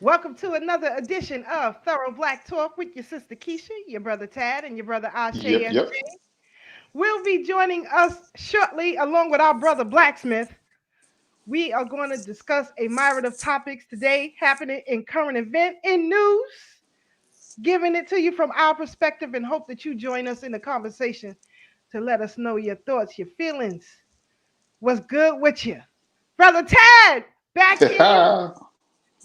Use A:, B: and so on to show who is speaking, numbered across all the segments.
A: Welcome to another edition of Thorough Black Talk with your sister Keisha, your brother Tad, and your brother Ashe
B: Yep,
A: SJ.
B: yep.
A: Will be joining us shortly along with our brother BLAKSMITH. We are going to discuss a myriad of topics today happening in current event in news, giving it to you from our perspective and hope that you join us in the conversation to let us know your thoughts, your feelings, what's good with you. Brother Tad, back in.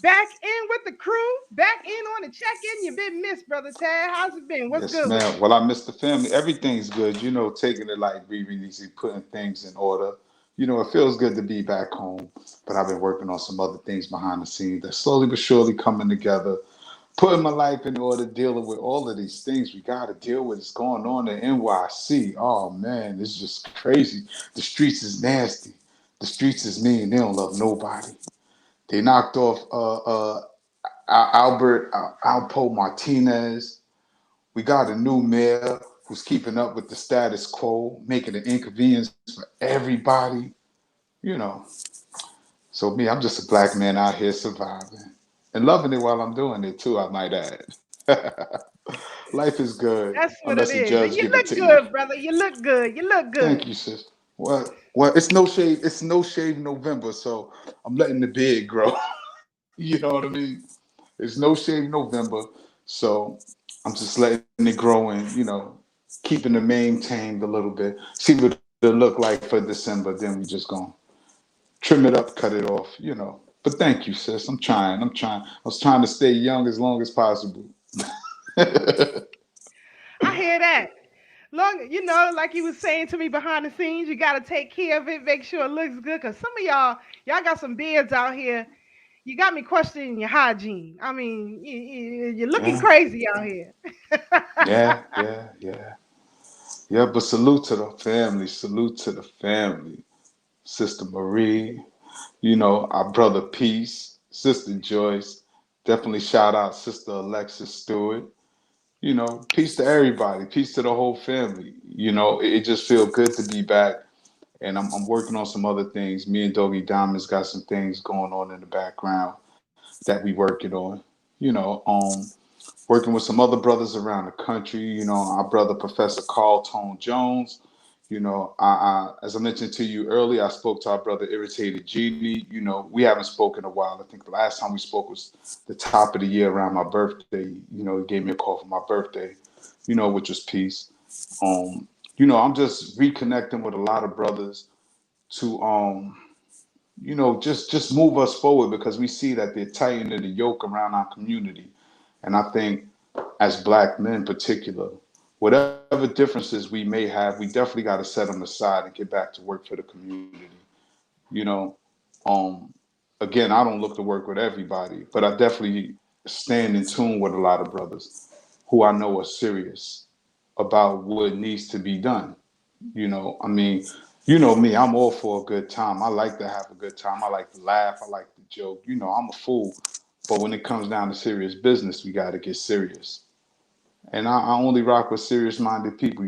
A: Back in with the crew, back in on the check-in. You've been missed, brother Tad. How's it been? What's
B: Yes,
A: good with
B: man. Well, I miss the family. Everything's good. Taking it like breathing easy, putting things in order. It feels good to be back home. But I've been working on some other things behind the scenes that slowly but surely coming together. Putting my life in order, dealing with all of these things we got to deal with. It's going on in NYC. Oh, man, it's just crazy. The streets is nasty. The streets is mean. They don't love nobody. They knocked off Alpo Martinez. We got a new mayor who's keeping up with the status quo, making an inconvenience for everybody. You know. So me, I'm just a black man out here surviving and loving it while I'm doing it too, I might add. Life is good
A: That's what it
B: unless a
A: is. And
B: judge
A: you
B: give it
A: look
B: to you.
A: good, brother. You look good. You look
B: Thank
A: good.
B: you, sis. Well, it's no shave. It's no shave November, so I'm letting the beard grow. You know what I mean? It's no shave November, so I'm just letting it grow and keeping it maintained a little bit. See what it look like for December. Then we just gonna trim it up, cut it off. But thank you, sis. I'm trying. I'm trying. I was trying to stay young as long as possible.
A: I hear that. Like you was saying to me behind the scenes, you got to take care of it, make sure it looks good. Because some of y'all got some beards out here. You got me questioning your hygiene. I mean, you're looking
B: Yeah,
A: crazy out here.
B: yeah. Yeah, but salute to the family. Salute to the family. Sister Marie, our brother Peace, Sister Joyce. Definitely shout out Sister Alexis Stewart. Peace to everybody. Peace to the whole family. It just feels good to be back. And I'm working on some other things. Me and Doggy Diamond's got some things going on in the background that we working on. You know, um, Working with some other brothers around the country. Our brother Professor Carl Tone Jones. As I mentioned to you earlier, I spoke to our brother Irritated Genie. We haven't spoken in a while. I think the last time we spoke was the top of the year around my birthday. He gave me a call for my birthday. Which was peace. Um, I'm just reconnecting with a lot of brothers to just move us forward because we see that they're tightening the yoke around our community. And I think as black men in particular, whatever differences we may have, we definitely got to set them aside and get back to work for the community. You know, um, Again, I don't look to work with everybody, but I definitely stand in tune with a lot of brothers who I know are serious about what needs to be done. I mean, you know me, I'm all for a good time. I like to have a good time. I like to laugh. I like to joke. I'm a fool. But when it comes down to serious business, we got to get serious. And I only rock with serious-minded people.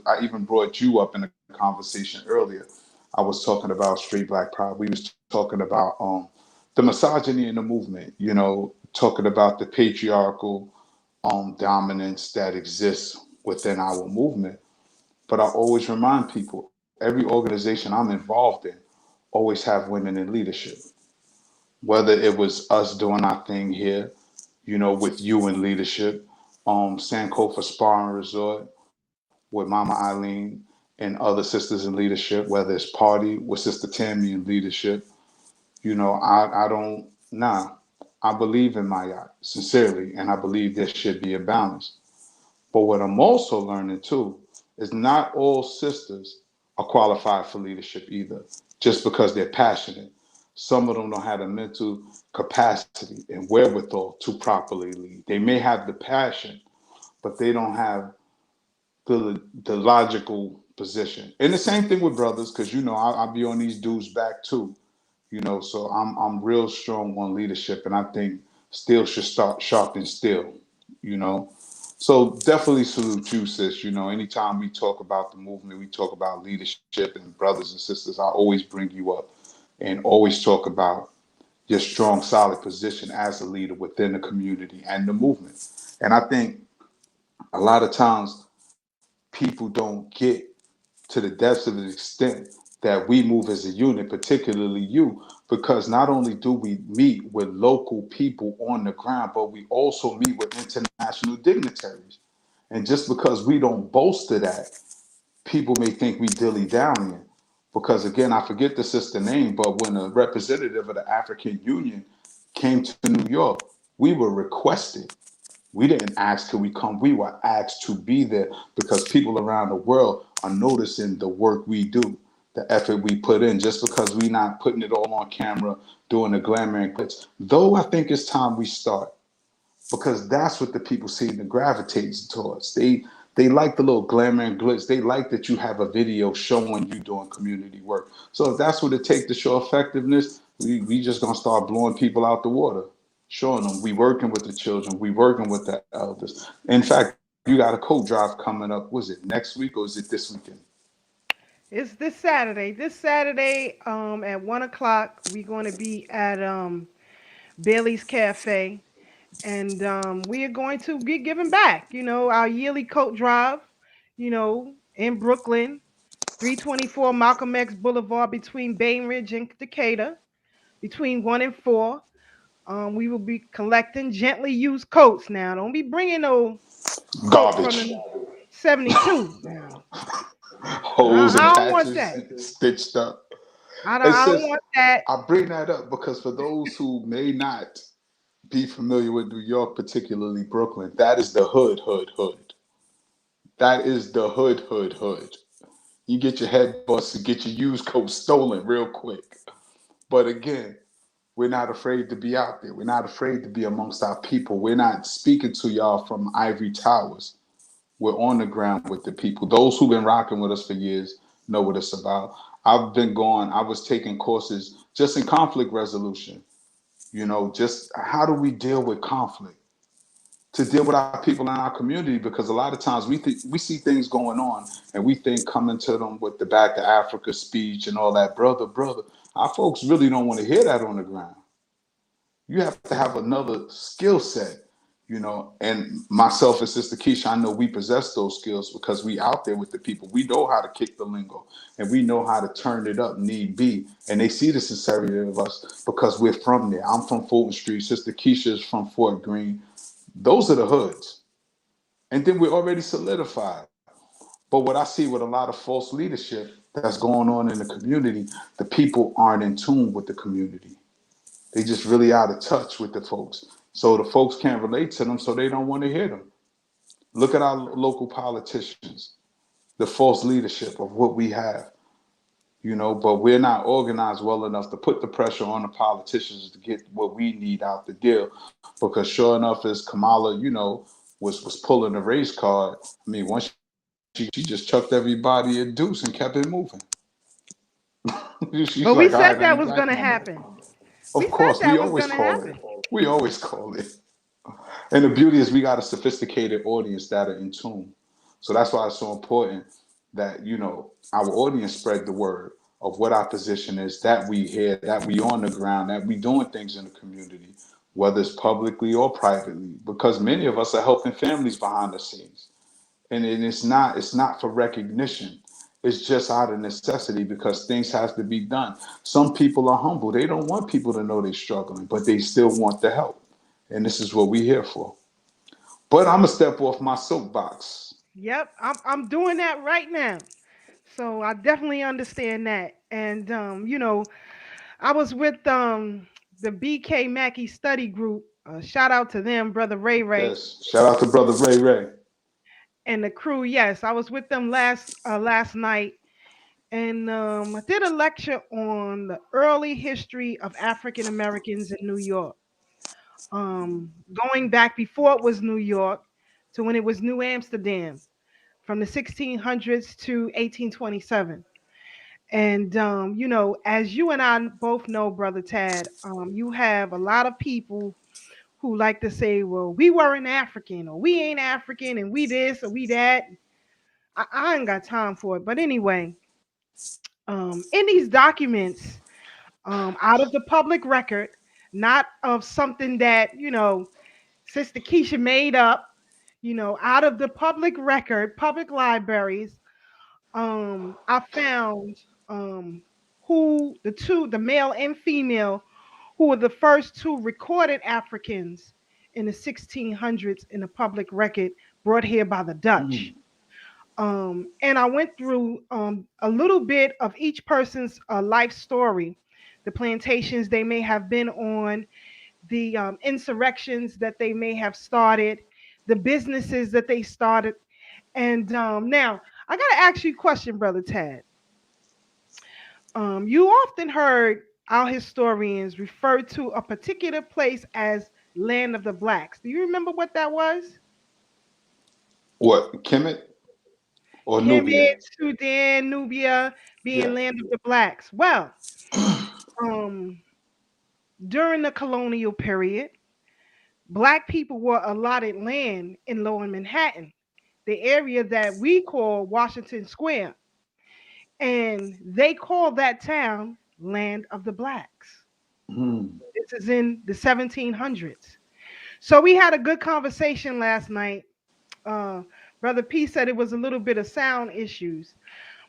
B: I even brought you up in a conversation earlier. I was talking about straight black pride. We was talking about the misogyny in the movement. Talking about the patriarchal dominance that exists within our movement. But I always remind people, every organization I'm involved in always have women in leadership. whether it was us doing our thing here, with you in leadership, Sankofa Sparring Resort with Mama Eileen and other sisters in leadership, whether it's Party with Sister Tammy in leadership. I don't, nah, I believe in my yacht, sincerely, and I believe there should be a balance. But what I'm also learning too is not all sisters are qualified for leadership either, just because they're passionate. Some of them don't have the mental capacity and wherewithal to properly lead. They may have the passion, but they don't have the logical position. And the same thing with brothers, because I'll be on these dudes back too. So I'm real strong on leadership, and I think steel should start sharpening steel. You know, so definitely salute you, sis. Anytime we talk about the movement, we talk about leadership and brothers and sisters. I always bring you up and always talk about your strong, solid position as a leader within the community and the movement. And I think a lot of times people don't get to the depths of the extent that we move as a unit, particularly you, because not only do we meet with local people on the ground, but we also meet with international dignitaries. And just because we don't boast of that, people may think we dilly dally. Because again, I forget the sister name, but when a representative of the African Union came to New York, we were requested. We didn't ask could we come. We were asked to be there because people around the world are noticing the work we do, the effort we put in, just because we're not putting it all on camera, doing the glamour and glitz. Though I think it's time we start, because that's what the people seem to gravitate towards. They like the little glamour and glitz. They like that you have a video showing you doing community work. So if that's what it takes to show effectiveness, we just gonna start blowing people out the water, showing them we working with the children, we working with the elders. In fact, you got a coat drive coming up. Was it next week or is it this weekend?
A: It's this Saturday. This Saturday, at 1 o'clock, we're going to be at Bailey's Cafe, and we are going to be giving back. Our yearly coat drive. In Brooklyn, 324 Malcolm X Boulevard between Bainbridge and Decatur, between 1 and 4. We will be collecting gently used coats. Now, don't be bringing no coats from
B: Garbage.
A: the 72. Now,
B: Holes and
A: I don't want
B: patches
A: that.
B: stitched up. It
A: I don't
B: says
A: want that.
B: I bring that up because for those who may not be familiar with New York, particularly Brooklyn, that is the hood, hood, hood. That is the hood, hood, hood. You get your head busted, get your used coat stolen real quick. But again, we're not afraid to be out there. We're not afraid to be amongst our people. We're not speaking to y'all from ivory towers. We're on the ground with the people. Those who've been rocking with us for years know what it's about. I was taking courses just in conflict resolution. Just how do we deal with conflict? To deal with our people in our community, because a lot of times we see things going on and we think coming to them with the Back to Africa speech and all that, brother. Our folks really don't want to hear that on the ground. You have to have another skill set. And myself and Sister Keisha, I know we possess those skills because we out there with the people. We know how to kick the lingo and we know how to turn it up need be. And they see the sincerity of us because we're from there. I'm from Fulton Street. Sister Keisha is from Fort Greene. Those are the hoods. And then we're already solidified. But what I see with a lot of false leadership that's going on in the community, the people aren't in tune with the community. They just really out of touch with the folks. So the folks can't relate to them, so they don't want to hear them. Look at our local politicians, the false leadership of what we have, but we're not organized well enough to put the pressure on the politicians to get what we need out the deal. Because sure enough, as Kamala, was pulling the race card, I mean, once she just chucked everybody a deuce and kept it moving. She's
A: But we
B: like, all right,
A: said
B: I
A: that
B: ain't
A: was
B: back
A: going to
B: no more.
A: happen. We
B: Of
A: said
B: course, we
A: that was
B: always
A: going to
B: call it.
A: happen.
B: We always call it. And the beauty is we got a sophisticated audience that are in tune. So that's why it's so important that our audience spread the word of what our position is, that we hear, that we on the ground, that we doing things in the community, whether it's publicly or privately, because many of us are helping families behind the scenes. And it's not for recognition. It's just out of necessity because things has to be done. Some people are humble. They don't want people to know they're struggling, but they still want the help. And this is what we're here for. But I'm gonna step off my soapbox.
A: Yep, I'm doing that right now. So I definitely understand that. And I was with the BK Mackey study group. Shout out to them, brother Ray Ray
B: Yes. Shout out to brother Ray Ray.
A: and the crew. Yes, I was with them last night, and I did a lecture on the early history of African Americans in New York. Going back before it was New York to when it was New Amsterdam, from the 1600s to 1827. And as you and I both know, brother Tad, you have a lot of people who like to say, "Well, we weren't African, or we ain't African, and we this or we that." I ain't got time for it. But anyway, in these documents, out of the public record, not of something that Sister Keisha made up, out of the public record, public libraries, I found who the male and female, who were the first two recorded Africans in the 1600s in the public record brought here by the Dutch.
B: Mm.
A: And I went through a little bit of each person's life story, the plantations they may have been on, the insurrections that they may have started, the businesses that they started. And now I got to ask you a question, Brother Tad. You often heard our historians refer to a particular place as Land of the Blacks. Do you remember what that was?
B: What? Kemet or Nubia?
A: Kemet, Sudan, Nubia being
B: Yeah.
A: Land of the Blacks. Well, um, during the colonial period, Black people were allotted land in Lower Manhattan, the area that we call Washington Square. And they call that town Land of the Blacks.
B: Mm.
A: This is in the 1700s. So we had a good conversation last night. Uh, Brother P said it was a little bit of sound issues,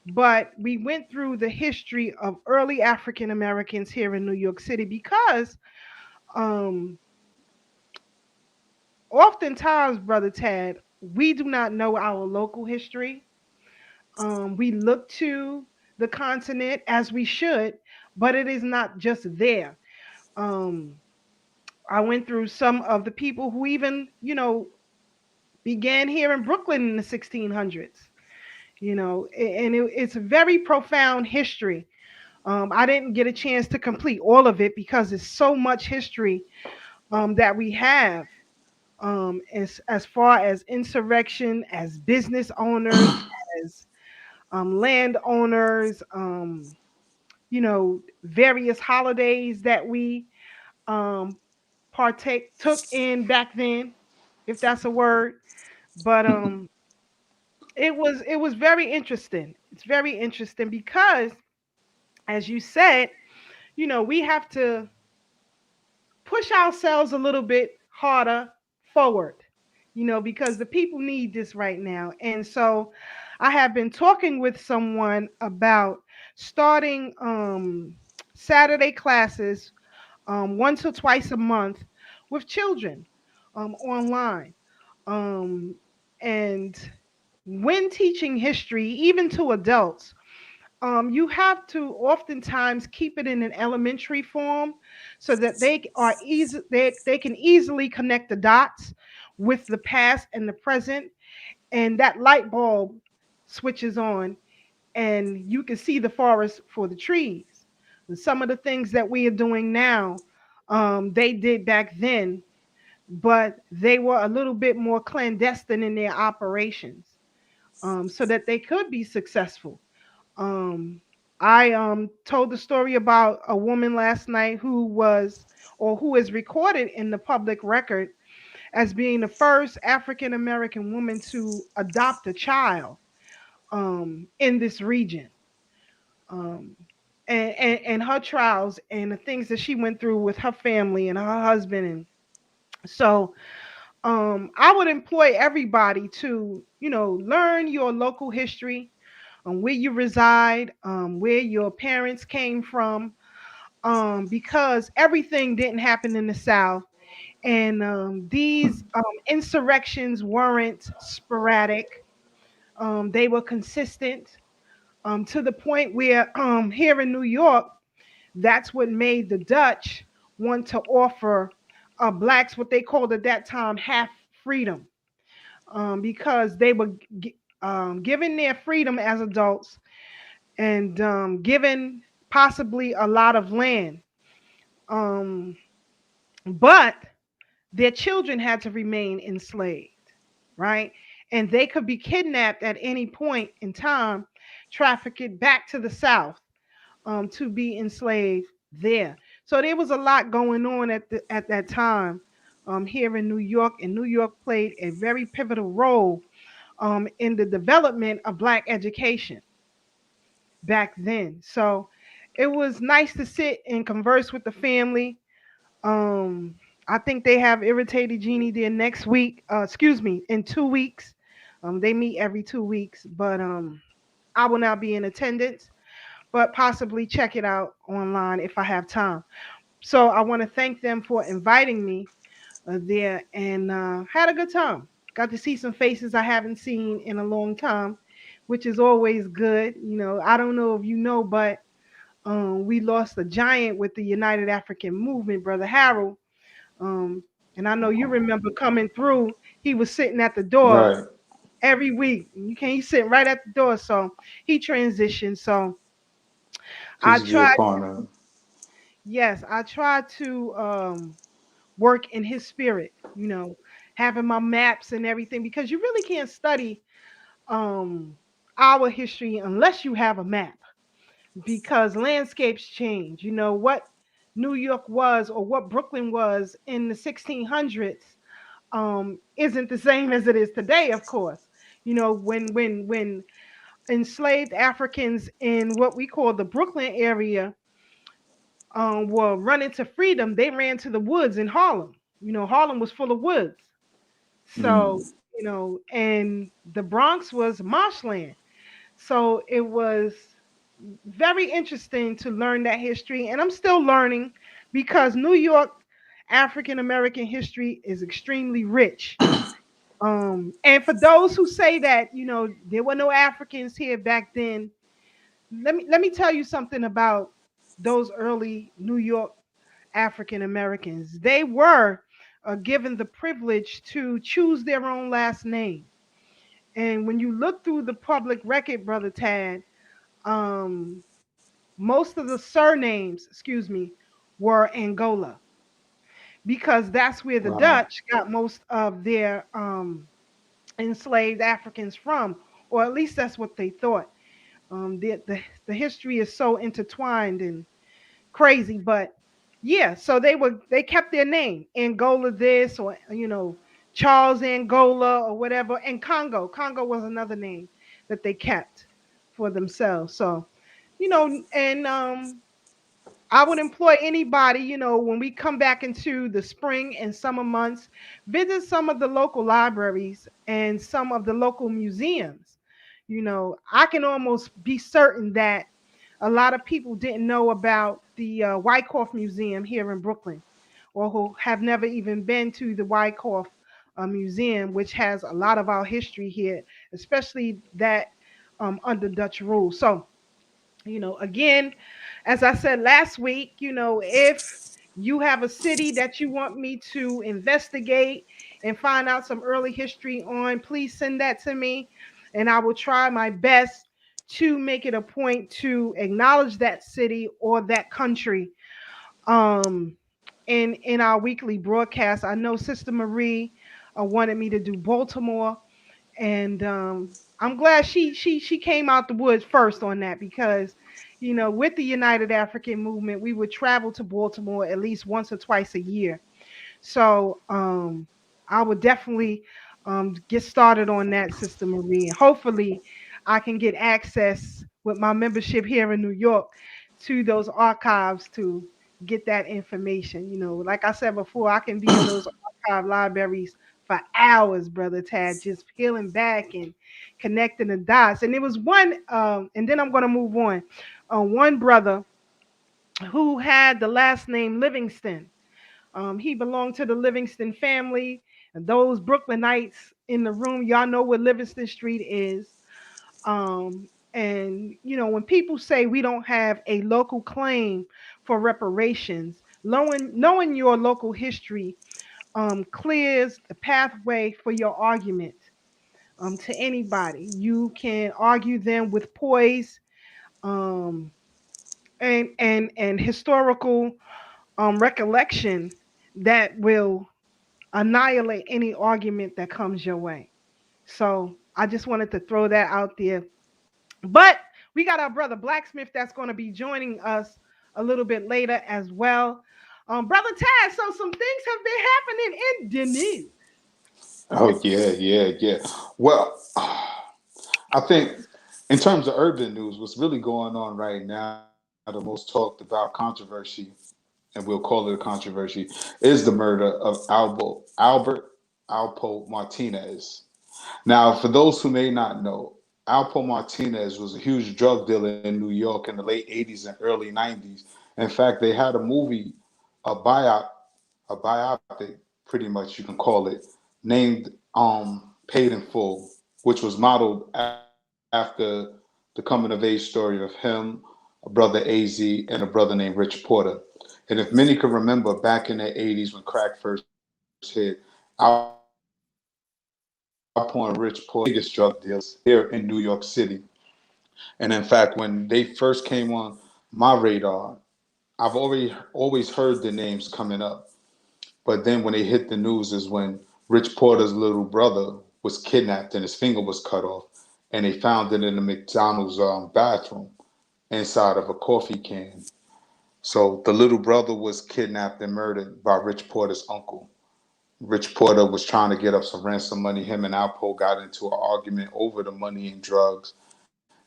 A: but we went through the history of early African Americans here in New York City because um, oftentimes, Brother Tad, we do not know our local history. We look to the continent as we should, but it is not just there. Um, I went through some of the people who even, began here in Brooklyn in the 1600s, and it's a very profound history. I didn't get a chance to complete all of it because it's so much history that we have, as far as insurrection, as business owners, as landowners, various holidays that we um, partake took in back then, if that's a word. But it was very interesting. It's very interesting because, as you said, we have to push ourselves a little bit harder forward, because the people need this right now. And so I have been talking with someone about starting Saturday classes, once or twice a month with children, online. Um, and when teaching history, even to adults, you have to oftentimes keep it in an elementary form so that they can easily connect the dots with the past and the present, and that light bulb switches on, and you can see the forest for the trees. And some of the things that we are doing now, they did back then, but they were a little bit more clandestine in their operations, so that they could be successful. Um, I told the story about a woman last night who was, or who is recorded in the public record as being the first African American woman to adopt a child in this region. Um, and her trials and the things that she went through with her family and her husband. And so I would employ everybody to, learn your local history. where you reside, where your parents came from, because everything didn't happen in the South. And these insurrections weren't sporadic, they were consistent, to the point where here in New York, that's what made the Dutch want to offer blacks what they called at that time half freedom, because they were given their freedom as adults and given possibly a lot of land. Um, but their children had to remain enslaved, right? And they could be kidnapped at any point in time, trafficked back to the South, to be enslaved there. So there was a lot going on at that time, here in New York, and New York played a very pivotal role in the development of Black education back then. So it was nice to sit and converse with the family. Um, I think they have Irritated Genie there next week. Excuse me, in 2 weeks. They meet every 2 weeks, but I will not be in attendance, but possibly check it out online if I have time. So I want to thank them for inviting me there, and had a good time. Got to see some faces I haven't seen in a long time, which is always good. I don't know if you know, but we lost a giant with the United African Movement, Brother Harold. Um, and I know you remember coming through. He was sitting at the door
B: Right.
A: every week. You can't He's sitting right at the door. So he transitioned. So I
B: Peace be
A: tried,
B: upon them.
A: yes, I tried to work in his spirit, having my maps and everything, because you really can't study um, our history unless you have a map, because landscapes change. What New York was or what Brooklyn was in the 1600s isn't the same as it is today, of course. When enslaved Africans in what we call the Brooklyn area were running to freedom, they ran to the woods in Harlem. Harlem was full of woods. So,
B: Mm.
A: and the Bronx was marshland. So it was very interesting to learn that history. And I'm still learning, because New York African American history is extremely rich. And for those who say that, there were no Africans here back then, let me tell you something about those early New York African Americans. They were given the privilege to choose their own last name. And when you look through the public record, Brother Tad, um, most of the surnames, excuse me, were Angola, because that's where the
B: Wow.
A: Dutch got most of their enslaved Africans from, or at least that's what they thought. The history is so intertwined and crazy, but yeah, so they kept their name Angola this, or Charles Angola or whatever, and Congo was another name that they kept for themselves. So and I would employ anybody, when we come back into the spring and summer months, visit some of the local libraries and some of the local museums. I can almost be certain that a lot of people didn't know about the Wyckoff Museum here in Brooklyn, or who have never even been to the Wyckoff Museum, which has a lot of our history here, especially that under Dutch rule. So, again, as I said last week, if you have a city that you want me to investigate and find out some early history on, please send that to me. And I will try my best to make it a point to acknowledge that city or that country um, in our weekly broadcast. I know Sister Marie wanted me to do Baltimore, and I'm glad she came out the woods first on that, because with the United African Movement, we would travel to Baltimore at least once or twice a year. So I would definitely get started on that, Sister Marie. Hopefully, I can get access with my membership here in New York to those archives to get that information. Like I said before, I can be in those archive libraries for hours, brother Tad, just peeling back and connecting the dots. And it was one, and then I'm going to move on. One brother who had the last name Livingston. He belonged to the Livingston family. And those Brooklynites in the room, y'all know what Livingston Street is. And when people say we don't have a local claim for reparations, knowing your local history clears the pathway for your argument to anybody. You can argue them with poise um, and historical recollection that will annihilate any argument that comes your way. So I just wanted to throw that out there. But we got our brother Blacksmith that's going to be joining us a little bit later as well. Brother Taz, so some things have been happening in the news.
B: Oh yeah, yeah, yeah. Well, I think in terms of urban news, what's really going on right now, the most talked about controversy, and we'll call it a controversy, is the murder of Albert Alpo Martinez. Now, for those who may not know, Alpo Martinez was a huge drug dealer in New York in the late 80s and early 90s. In fact, they had a movie, a biop, a biopic, pretty much you can call it, named Paid in Full, which was modeled after the coming of age story of him, a brother AZ, and a brother named Rich Porter. And if many can remember, back in the 80s when crack first hit, Alpo and Rich Porter were the biggest drug dealers here in New York City. And in fact, when they first came on my radar, I've always heard the names coming up. But then when they hit the news is when Rich Porter's little brother was kidnapped and his finger was cut off, and they found it in the McDonald's bathroom inside of a coffee can. So the little brother was kidnapped and murdered by Rich Porter's uncle. Rich Porter was trying to get up some ransom money. Him and Alpo got into an argument over the money and drugs,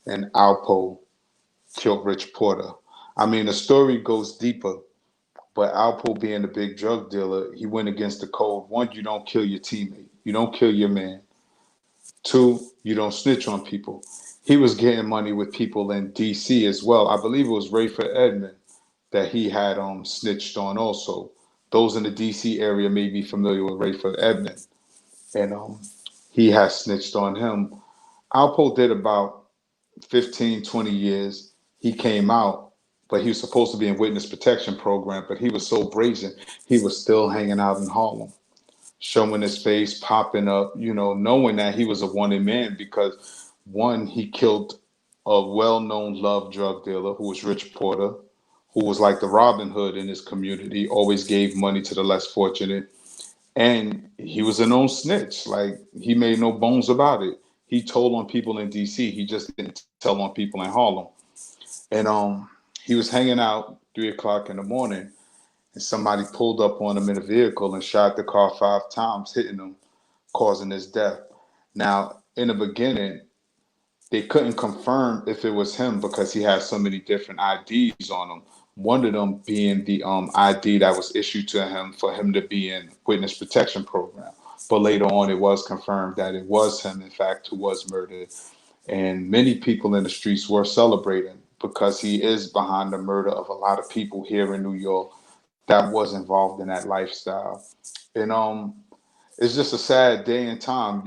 B: and Alpo killed Rich Porter. I mean, the story goes deeper, but Alpo being a big drug dealer, he went against the code. One, you don't kill your teammate. You don't kill your man. Two, you don't snitch on people. He was getting money with people in DC as well. I believe it was Rayford Edmond that he had snitched on also. Those in the DC area may be familiar with Rayford Edmond. And he has snitched on him. Alpo did about 15, 20 years. He came out, but he was supposed to be in witness protection program, but he was so brazen, he was still hanging out in Harlem, showing his face, popping up, knowing that he was a wanted man because one, he killed a well-known love drug dealer who was Rich Porter, who was like the Robin Hood in his community, always gave money to the less fortunate. And he was a known snitch. Like, he made no bones about it. He told on people in DC. He just didn't tell on people in Harlem. And he was hanging out 3 o'clock in the morning, and somebody pulled up on him in a vehicle and shot the car 5 times, hitting him, causing his death. Now, in the beginning, they couldn't confirm if it was him because he had so many different IDs on him. One of them being the ID that was issued to him for him to be in witness protection program. But later on, it was confirmed that it was him, in fact, who was murdered. And many people in the streets were celebrating because he is behind the murder of a lot of people here in New York that was involved in that lifestyle. And it's just a sad day and time,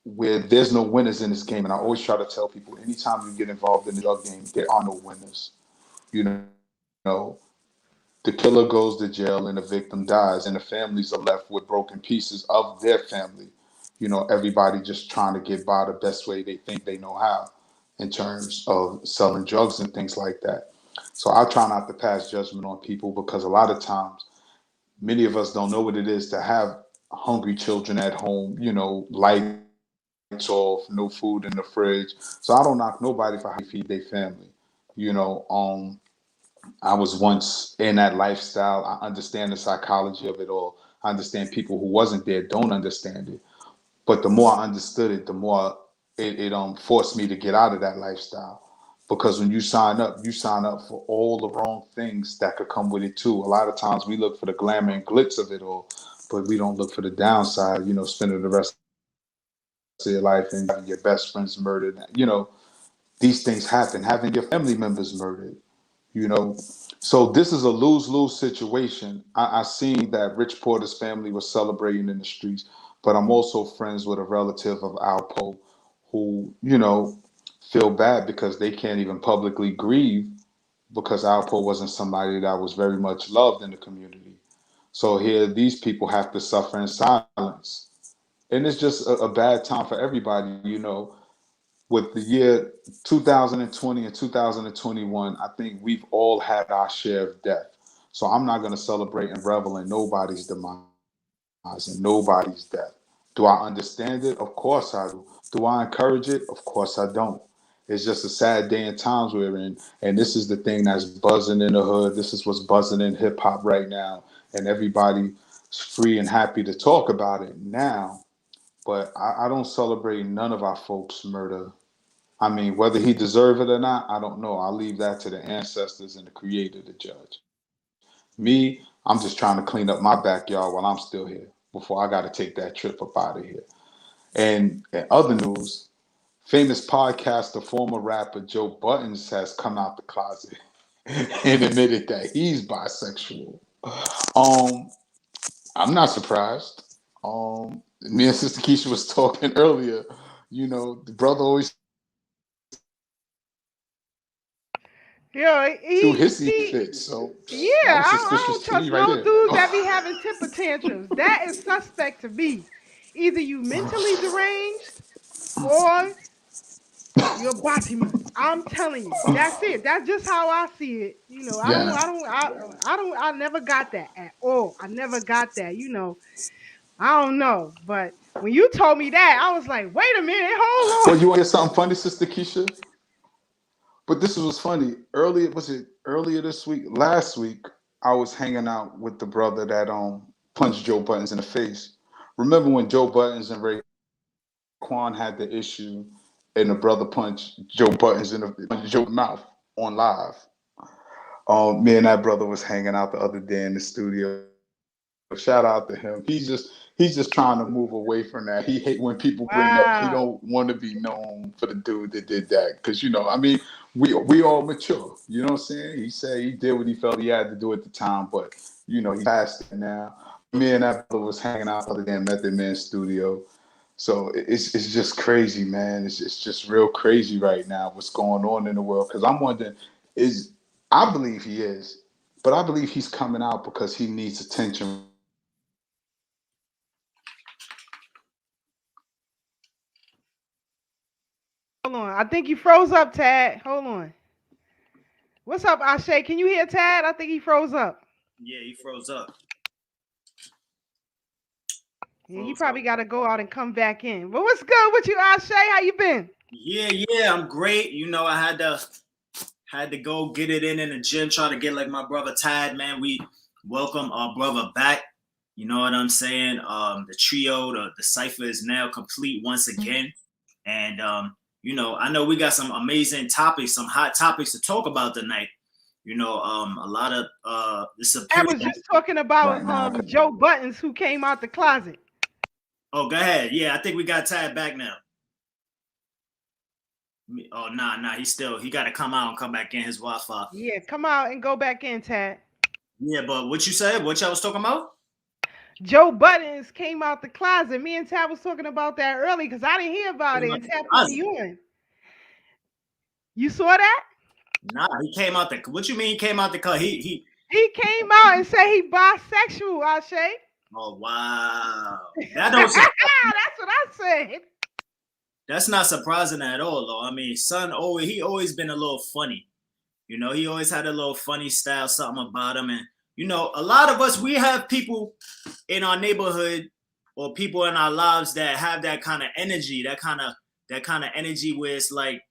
B: where there's no winners in this game. And I always try to tell people, anytime you get involved in the drug game, there are no winners. The killer goes to jail and the victim dies, and the families are left with broken pieces of their family. Everybody just trying to get by the best way they think they know how in terms of selling drugs and things like that. So I try not to pass judgment on people because a lot of times many of us don't know what it is to have hungry children at home, lights off, no food in the fridge. So I don't knock nobody for how they feed their family. You know, I was once in that lifestyle. I understand the psychology of it all. I understand people who wasn't there don't understand it. But the more I understood it, the more it forced me to get out of that lifestyle. Because when you sign up for all the wrong things that could come with it too. A lot of times we look for the glamour and glitz of it all, but we don't look for the downside. You know, spending the rest of your life and having your best friends murdered. You know, these things happen. Having your family members murdered. You know, so this is a lose-lose situation. I seen that Rich Porter's family was celebrating in the streets, but I'm also friends with a relative of Alpo who, you know, feel bad because they can't even publicly grieve because Alpo wasn't somebody that was very much loved in the community. So here, these people have to suffer in silence. And it's just a bad time for everybody, you know. With the year 2020 and 2021, I think we've all had our share of death. So I'm not going to celebrate and revel in nobody's demise and nobody's death. Do I understand it? Of course I do. Do I encourage it? Of course I don't. It's just a sad day and times we're in. And this is the thing that's buzzing in the hood. This is what's buzzing in hip hop right now. And everybody's free and happy to talk about it now. But I don't celebrate none of our folks' murder. I mean, whether he deserved it or not, I don't know. I'll leave that to the ancestors and the creator to judge. Me, I'm just trying to clean up my backyard while I'm still here before I got to take that trip up out of here. And in other news, famous podcaster, former rapper Joe Buttons has come out the closet and admitted that he's bisexual. Um, I'm not surprised. Me and Sister Keisha was talking earlier. You know, the brother always threw hissy fits, so
A: Yeah,
B: that was
A: he
B: suspicious to me right
A: yeah,
B: there.
A: I don't trust no dudes that be having temper tantrums. That is suspect to me. Either you mentally deranged or you're body me. I'm telling you. That's it. That's just how I see it. You know, I never got that at all. I never got that. You know, I don't know. But when you told me that, I was like, wait a minute, hold
B: Well,
A: on.
B: you want to hear something funny, Sister Keisha? But this was funny. Earlier, was it earlier this week? Last week, I was hanging out with the brother that punched Joe Buttons in the face. Remember when Joe Buttons and Raekwon had the issue, and the brother punched Joe Buttons punched Joe in the mouth on live? Me and that brother was hanging out the other day in the studio. Shout out to him. He's just trying to move away from that. He hate when people bring up. He don't want to
A: Wow.
B: be known for the dude that did that. Because you know, I mean, we all mature. You know what I'm saying? He said he did what he felt he had to do at the time, but you know, he's past that now. Me and that brother was hanging out the other day in Method Man studio. So it's just crazy, man. It's just real crazy right now what's going on in the world. Because I'm wondering, is I believe he is, but I believe he's coming out because he needs attention right now. Because he don't want to be
A: Hold on. I think you froze up, Tad. Hold on. What's up, Ashe? Can you hear Tad? I think he froze up.
C: Yeah, he froze up.
A: Yeah, he
C: Froze up.
A: probably got to go out and come back in. But what's good with you, Ashe? How you been?
C: Yeah, I'm great. You know, I had to go get it in the gym, try to get like my brother Tad, man. We welcome our brother back. You know what I'm saying? The trio, the cipher is now complete once again. And you know, I know we got some amazing topics, some hot topics to talk about tonight. You know, a lot of this is a
A: I
C: period.
A: was just talking about
B: now.
A: Joe Buttons who came out the closet.
C: Oh, go ahead. Yeah, I think we got Tad back now. Oh, nah. He got to come out and come back in his Wi-Fi.
A: Yeah, come out and go back in, Tad.
C: Yeah, but what you said? What y'all was talking about?
A: Joe Buttons came out the closet. Me and Tad was talking about that early because I didn't hear about
C: Came
A: it
C: out
A: and
C: the
A: Tad put
C: closet.
A: me on. You saw that?
C: Nah, he came out the. What you mean he came out the car?
A: He came out and said he bisexual, Ashe.
C: Oh wow, that don't.
A: That's what I said.
C: That's not surprising at all, though. I mean, son, he always been a little funny. You know, he always had a little funny style, something about him, and you know, a lot of us we have people in our neighborhood or people in our lives that have that kind of energy, that kind of energy where it's like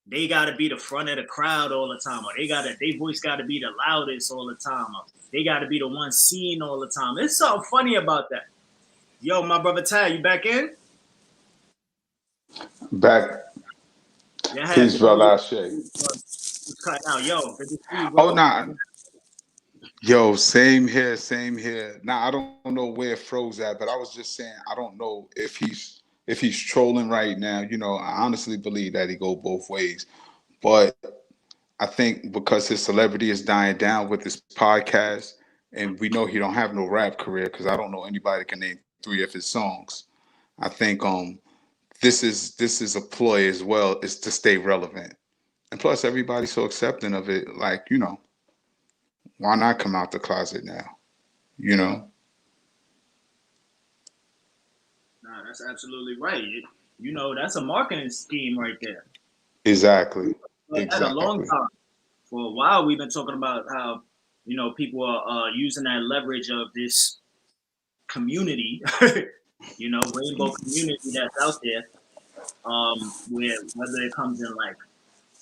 C: they gotta be the front of the crowd all the time, or their voice gotta be the loudest all the time, or they gotta be the one seen all the time. It's something funny about that. Yo, my brother Ty, you back in?
B: Back,
C: Yeah,
B: peace, brother Ashe.
C: It's cutting out. Yo, good to see you,
B: Oh,
C: bro.
B: nah. Yo, same here, same here. Now I don't know where Fro's at, but I was just saying I don't know if he's trolling right now. I honestly believe that he go both ways. But I think because his celebrity is dying down with his podcast, and we know he don't have no rap career because I don't know anybody can name three of his songs. I think this is a ploy as well, is to stay relevant. And plus everybody's so accepting of it, like, why not come out the closet now? You know?
C: Nah, that's absolutely right. That's a marketing scheme right there.
B: Exactly.
C: But at a long
B: Exactly.
C: time, for a while, we've been talking about how people are using that leverage of this community, rainbow community that's out there, where whether it comes in like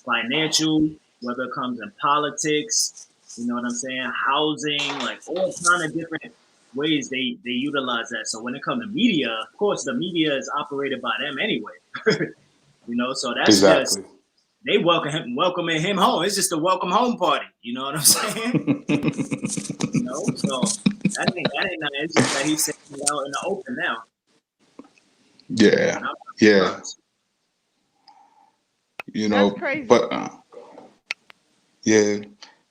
C: financial, whether it comes in politics, you know what I'm saying, housing, like all kind of different ways they utilize that. So when it comes to media, of course, the media is operated by them anyway. So that's just
B: Exactly.
C: they welcoming him home. It's just a welcome home party. You know what I'm saying? So that ain't nothing. It's just that he's saying it out in the open now,
B: Yeah.
C: and I'm not
B: Yeah.
C: surprised.
A: That's crazy.
B: But yeah.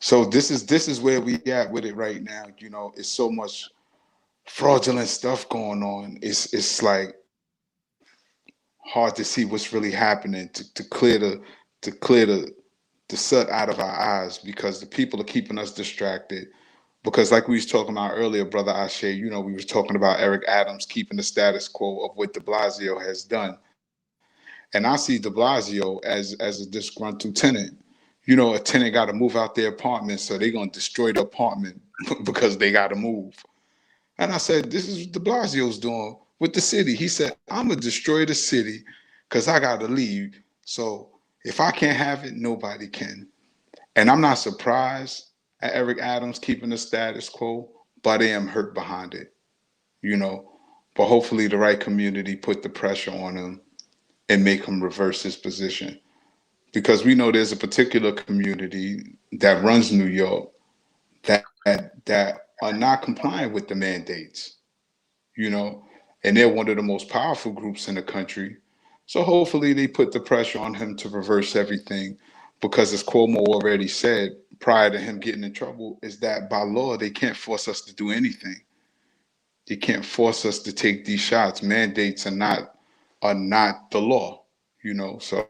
B: So this is where we at with it right now. It's so much fraudulent stuff going on. It's like hard to see what's really happening to clear the soot out of our eyes because the people are keeping us distracted. Because like we was talking about earlier, brother Ashe, we was talking about Eric Adams keeping the status quo of what de Blasio has done. And I see de Blasio as a disgruntled tenant. A tenant got to move out their apartment, so they're gonna destroy the apartment because they got to move. And I said, this is what de Blasio's doing with the city. He said, I'm gonna destroy the city because I got to leave. So if I can't have it, nobody can. And I'm not surprised at Eric Adams keeping the status quo, but I am hurt behind it, you know. But hopefully the right community put the pressure on him and make him reverse his position. Because we know there's a particular community that runs New York that are not compliant with the mandates, you know, and they're one of the most powerful groups in the country. So hopefully they put the pressure on him to reverse everything, because as Cuomo already said prior to him getting in trouble, is that by law they can't force us to do anything. They can't force us to take these shots. Mandates are not the law, So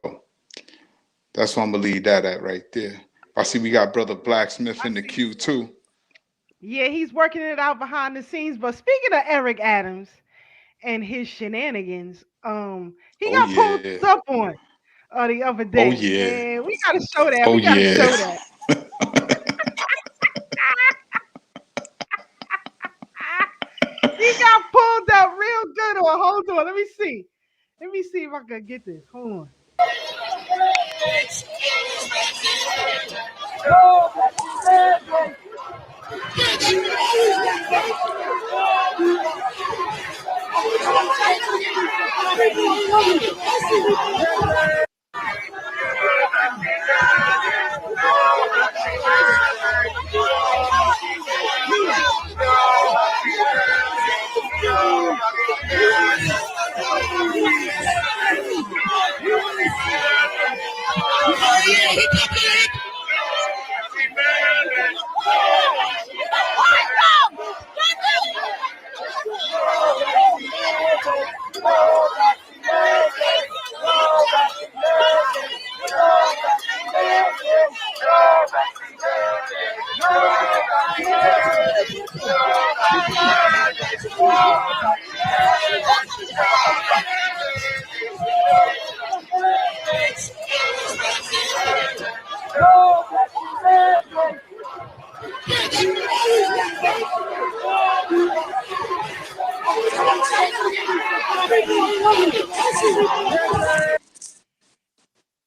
B: that's why I'm gonna leave that at right there. I see we got brother Blacksmith
A: I
B: in the
A: see.
B: queue too.
A: Yeah, he's working it out behind the scenes. But speaking of Eric Adams and his shenanigans, he
B: Oh
A: got pulled
B: yeah.
A: up on the other
B: Oh
A: day,
B: yeah.
A: and we gotta show that.
B: Oh
A: We gotta
B: yeah.
A: show that. He got pulled up real good. Or hold on, let me see. Let me see if I can get this. Hold on.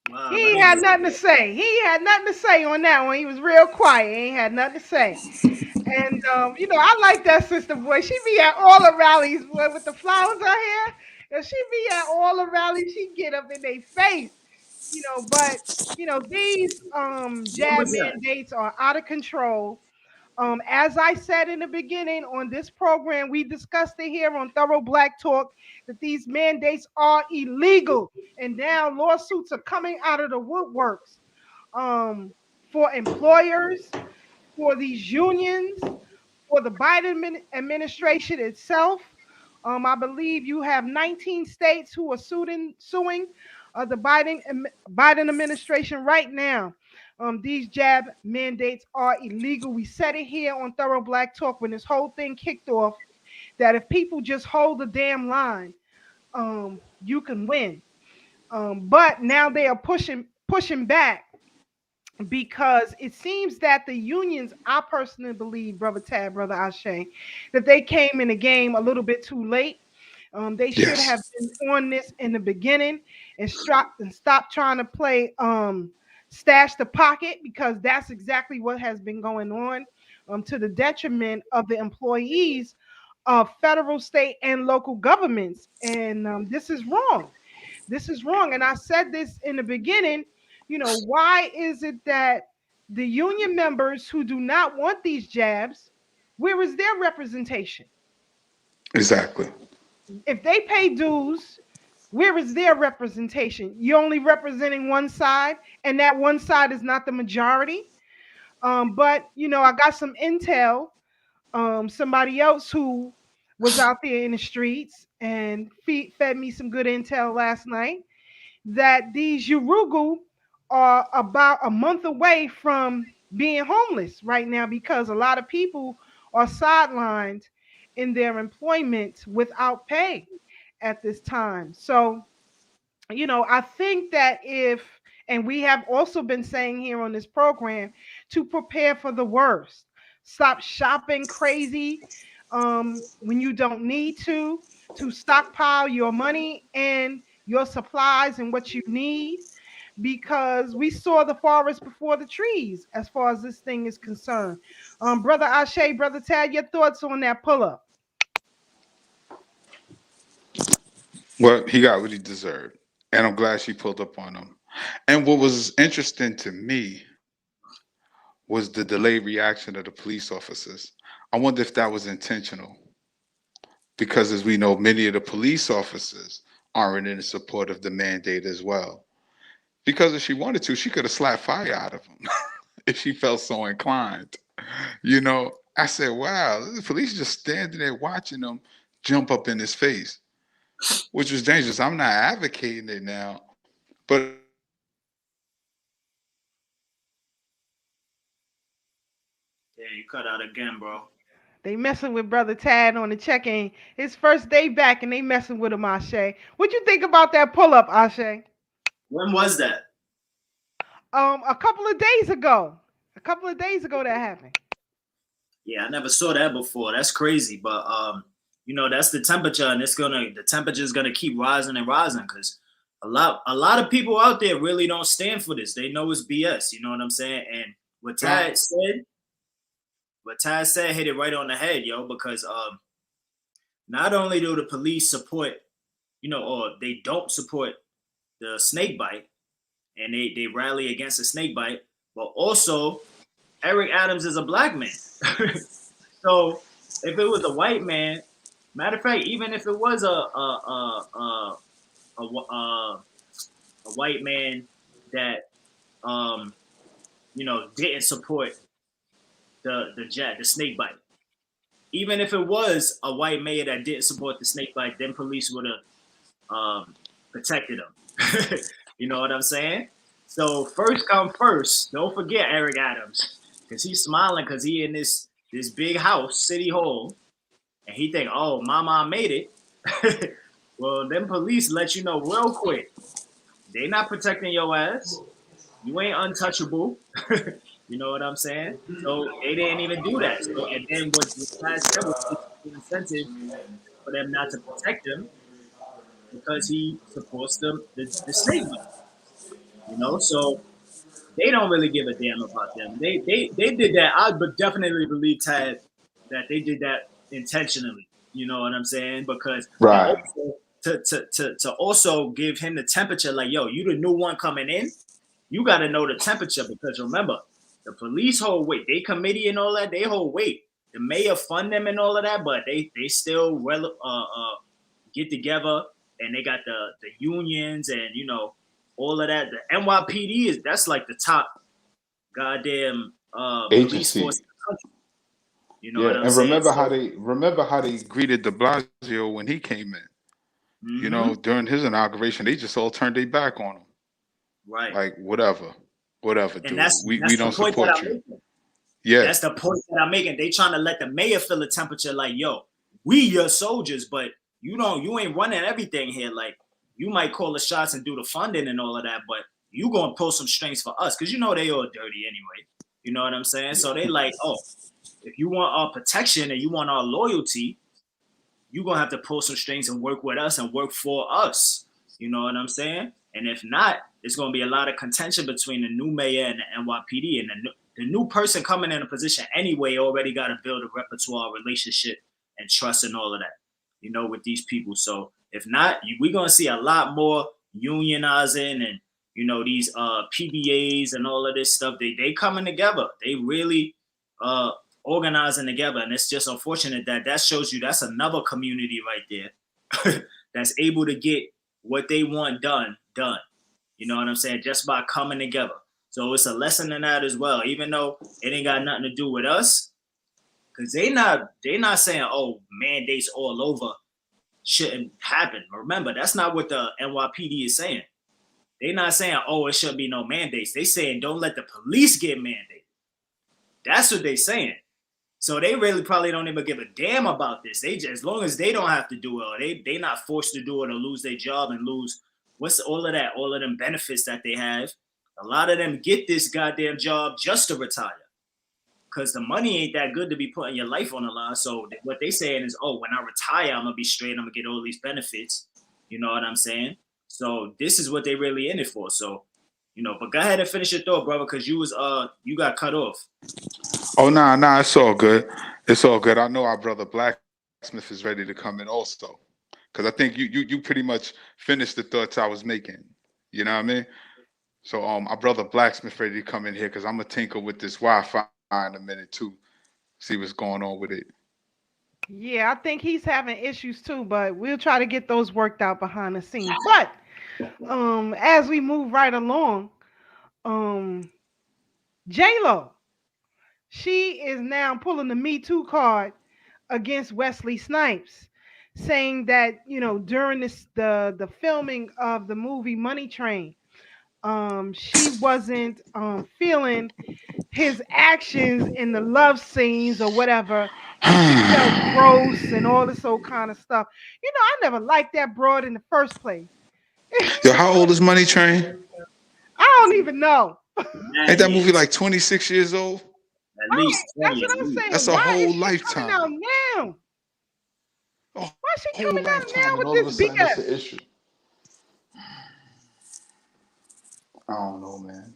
A: He
C: Wow, let
A: ain't
C: me
A: had nothing to say. He had nothing to say on that one. He was real quiet. He ain't had nothing to say. And I like that sister boy. She be at all the rallies with the flowers out here. And she be at all the rallies. She get up in their face. But these
C: When
A: jab
C: was that?
A: mandates are out of control. As I said in the beginning on this program, we discussed it here on Thorough Black Talk that these mandates are illegal, and now lawsuits are coming out of the woodworks for employers, for these unions, for the Biden administration itself. I believe you have 19 states who are suing the Biden administration right now. These jab mandates are illegal. We said it here on Thorough Black Talk when this whole thing kicked off that if people just hold the damn line, you can win. But now they are pushing back because it seems that the unions, I personally believe, Brother Tad, Brother Ashe, that they came in the game a little bit too late. They should have
B: Yes.
A: been on this in the beginning and stop trying to play stash the pocket, because that's exactly what has been going on to the detriment of the employees of federal, state, and local governments. And this is wrong. This is wrong. And I said this in the beginning, why is it that the union members who do not want these jabs, where is their representation?
B: Exactly.
A: If they pay dues, where is their representation? You're only representing one side, and that one side is not the majority. But I got some intel. Somebody else who was out there in the streets and fed me some good intel last night that these Urugu are about a month away from being homeless right now because a lot of people are sidelined in their employment without pay at this time. So, I think that and we have also been saying here on this program to prepare for the worst. Stop shopping crazy when you don't need to stockpile your money and your supplies and what you need, because we saw the forest before the trees as far as this thing is concerned. Brother Ashe, Brother Tad, your thoughts on that pull up?
B: Well, he got what he deserved. And I'm glad she pulled up on him. And what was interesting to me was the delayed reaction of the police officers. I wonder if that was intentional. Because as we know, many of the police officers aren't in support of the mandate as well. Because if she wanted to, she could have slapped fire out of them if she felt so inclined. I said, wow, the police just standing there watching them jump up in his face, which was dangerous. I'm not advocating it now, but I think it's dangerous.
C: Yeah, you cut out again, bro.
A: They messing with Brother Tad on the check-in. His first day back, and they messing with him, Ashe. What you think about that pull-up, Ashe?
C: When was that?
A: A couple of days ago. A couple of days ago that happened.
C: Yeah, I never saw that before. That's crazy. But that's the temperature, and the temperature is gonna keep rising and rising because a lot of people out there really don't stand for this. They know it's BS. You know what I'm saying? And what Tad said, hit it right on the head, yo. Because not only do the police support, or they don't support the snake bite, and they rally against the snake bite, but also Eric Adams is a black man. So if it was a white man, matter of fact, even if it was a white man that didn't support the snake bite, even if it was a white man that didn't support the snake bite, then police would have protected him. You know what I'm saying? So first come first. Don't forget Eric Adams, because he's smiling because he in this big house, City Hall, and he think, oh, Mama made it. Well, them police let you know real quick. They not protecting your ass. You ain't untouchable. You know what I'm saying? So they didn't even do that. So, and then what Tad said was the incentive for them not to protect him because he supports the snake bite. So they don't really give a damn about them. They did that. I would definitely believe Tad that they did that intentionally. You know what I'm saying? Because and
B: Right.
C: also to also give him the temperature. Like, yo, you the new one coming in. You got to know the temperature because remember, the police hold weight. They committee and all that. They hold weight. The mayor fund them and all of that, but they still get together and they got the unions and all of that. The NYPD that's like the top goddamn police
B: Agency.
C: force in the country. You know
B: Yeah,
C: what I'm
B: and
C: saying?
B: remember how they greeted De Blasio when he came in.
C: Mm-hmm.
B: During his inauguration, they just all turned their back on him.
C: Right.
B: Like whatever,
C: and
B: dude.
C: that's
B: We
C: the
B: don't
C: point
B: support
C: that I'm
B: you.
C: making.
B: Yeah.
C: That's the point that I'm making. They trying to let the mayor feel the temperature. Like, yo, we your soldiers, but you ain't running everything here. Like, you might call the shots and do the funding and all of that, but you gonna pull some strings for us because they all dirty anyway. You know what I'm saying? So they like, oh, if you want our protection and you want our loyalty, you're gonna have to pull some strings and work with us and work for us. You know what I'm saying? And if not, it's gonna be a lot of contention between the new mayor and the NYPD. And the new person coming in a position anyway already got to build a repertoire, relationship, and trust and all of that, with these people. So if not, we're gonna see a lot more unionizing and these PBAs and all of this stuff. They coming together. They really organizing together, and it's just unfortunate that shows you that's another community right there that's able to get what they want done. You know what I'm saying? Just by coming together. So it's a lesson in that as well, even though it ain't got nothing to do with us, because they not saying, oh, mandates all over shouldn't happen. Remember, that's not what the NYPD is saying. They're not saying, oh, it shouldn't be no mandates. They saying don't let the police get mandated. That's what they saying. So they really probably don't even give a damn about this. They just, as long as they don't have to do it, or they not forced to do it or lose their job and lose what's all of that, all of them benefits that they have. A lot of them get this goddamn job just to retire because the money ain't that good to be putting your life on the line. So what they saying is, oh, when I retire, I'm gonna be straight. I'm gonna get all these benefits. You know what I'm saying? So this is what they really in it for. So, but go ahead and finish your thought, brother, because you got cut off.
B: Oh, nah, it's all good. It's all good. I know our brother Blacksmith is ready to come in also, because I think you pretty much finished the thoughts I was making. You know what I mean? So our brother Blacksmith ready to come in here because I'm gonna tinker with this Wi-Fi in a minute too, see what's going on with it.
A: Yeah, I think he's having issues too, but we'll try to get those worked out behind the scenes. But as we move right along, J-Lo, she is now pulling the Me Too card against Wesley Snipes, saying that during the filming of the movie Money Train, she wasn't feeling his actions in the love scenes or whatever, and she felt gross and all this old kind of stuff. I never liked that broad in the first place.
B: Yo, how old is Money Train?
A: I don't even know.
B: Ain't that movie like 26 years old?
C: At least
A: That's
C: 20
A: what
C: at
A: I'm
C: least.
A: saying.
B: That's a
A: Why
B: whole
A: is she coming out
B: lifetime.
A: now?
B: A
A: Why is she
B: whole
A: coming out now
B: lifetime, and
A: with
B: all of a
A: this
B: sudden it's an
A: BS?
B: issue. I don't know, man.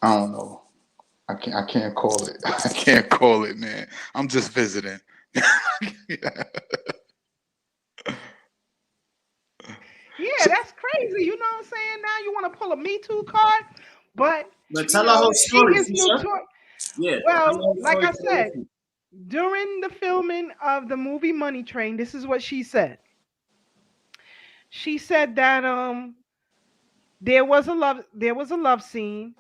B: I don't know. I can't call it. I can't call it, man. I'm just visiting.
A: Yeah, that's crazy. You know what I'm saying? Now you want to pull a Me Too card, but
C: But tell the whole
A: she
C: story,
A: is
C: Keisha.
A: notorious.
C: Yeah. Tell the
A: Well,
C: whole
A: like
C: story
A: I
C: to the
A: said,
C: listeners.
A: during the filming of the movie Money Train, this is what she said. She said that there was a love scene,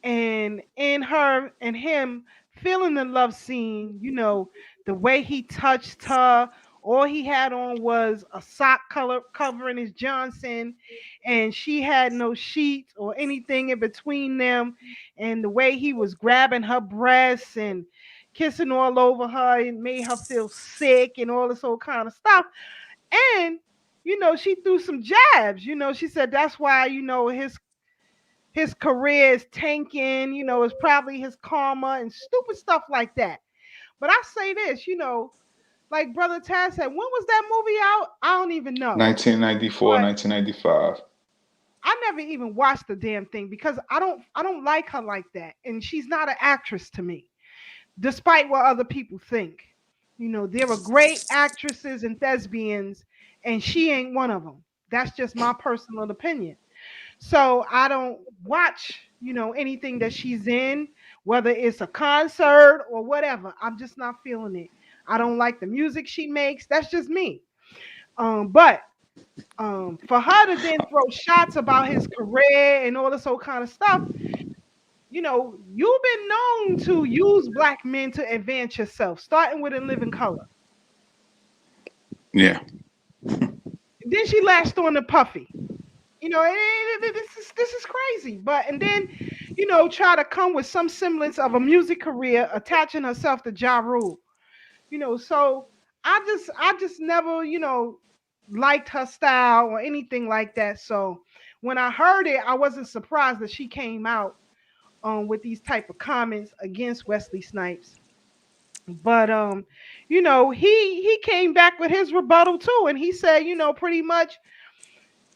A: and in her and him feeling the love scene, the way he touched her, all he had on was a sock color covering his Johnson, and she had no sheets or anything in between them, and the way he was grabbing her breasts and kissing all over her, it made her feel sick and all this old kind of stuff. And she threw some jabs. She said that's why his career is tanking. It's probably his karma and stupid stuff like that. But I say this, like Brother Taz said, when was that movie out? I don't even know.
B: 1994,
A: But
B: 1995.
A: I never even watched the damn thing because I don't like her like that. And she's not an actress to me, despite what other people think. There are great actresses and thespians, and she ain't one of them. That's just my personal opinion. So I don't watch, anything that she's in, whether it's a concert or whatever. I'm just not feeling it. I don't like the music she makes. That's just me. But for her to then throw shots about his career and all this old kind of stuff, you've been known to use black men to advance yourself, starting with In Living Color.
B: Yeah.
A: Then she latched on to Puffy. This is crazy. But and then, try to come with some semblance of a music career, attaching herself to Ja Rule. So I just never, liked her style or anything like that. So when I heard it, I wasn't surprised that she came out with these type of comments against Wesley Snipes. But he came back with his rebuttal too, and he said, pretty much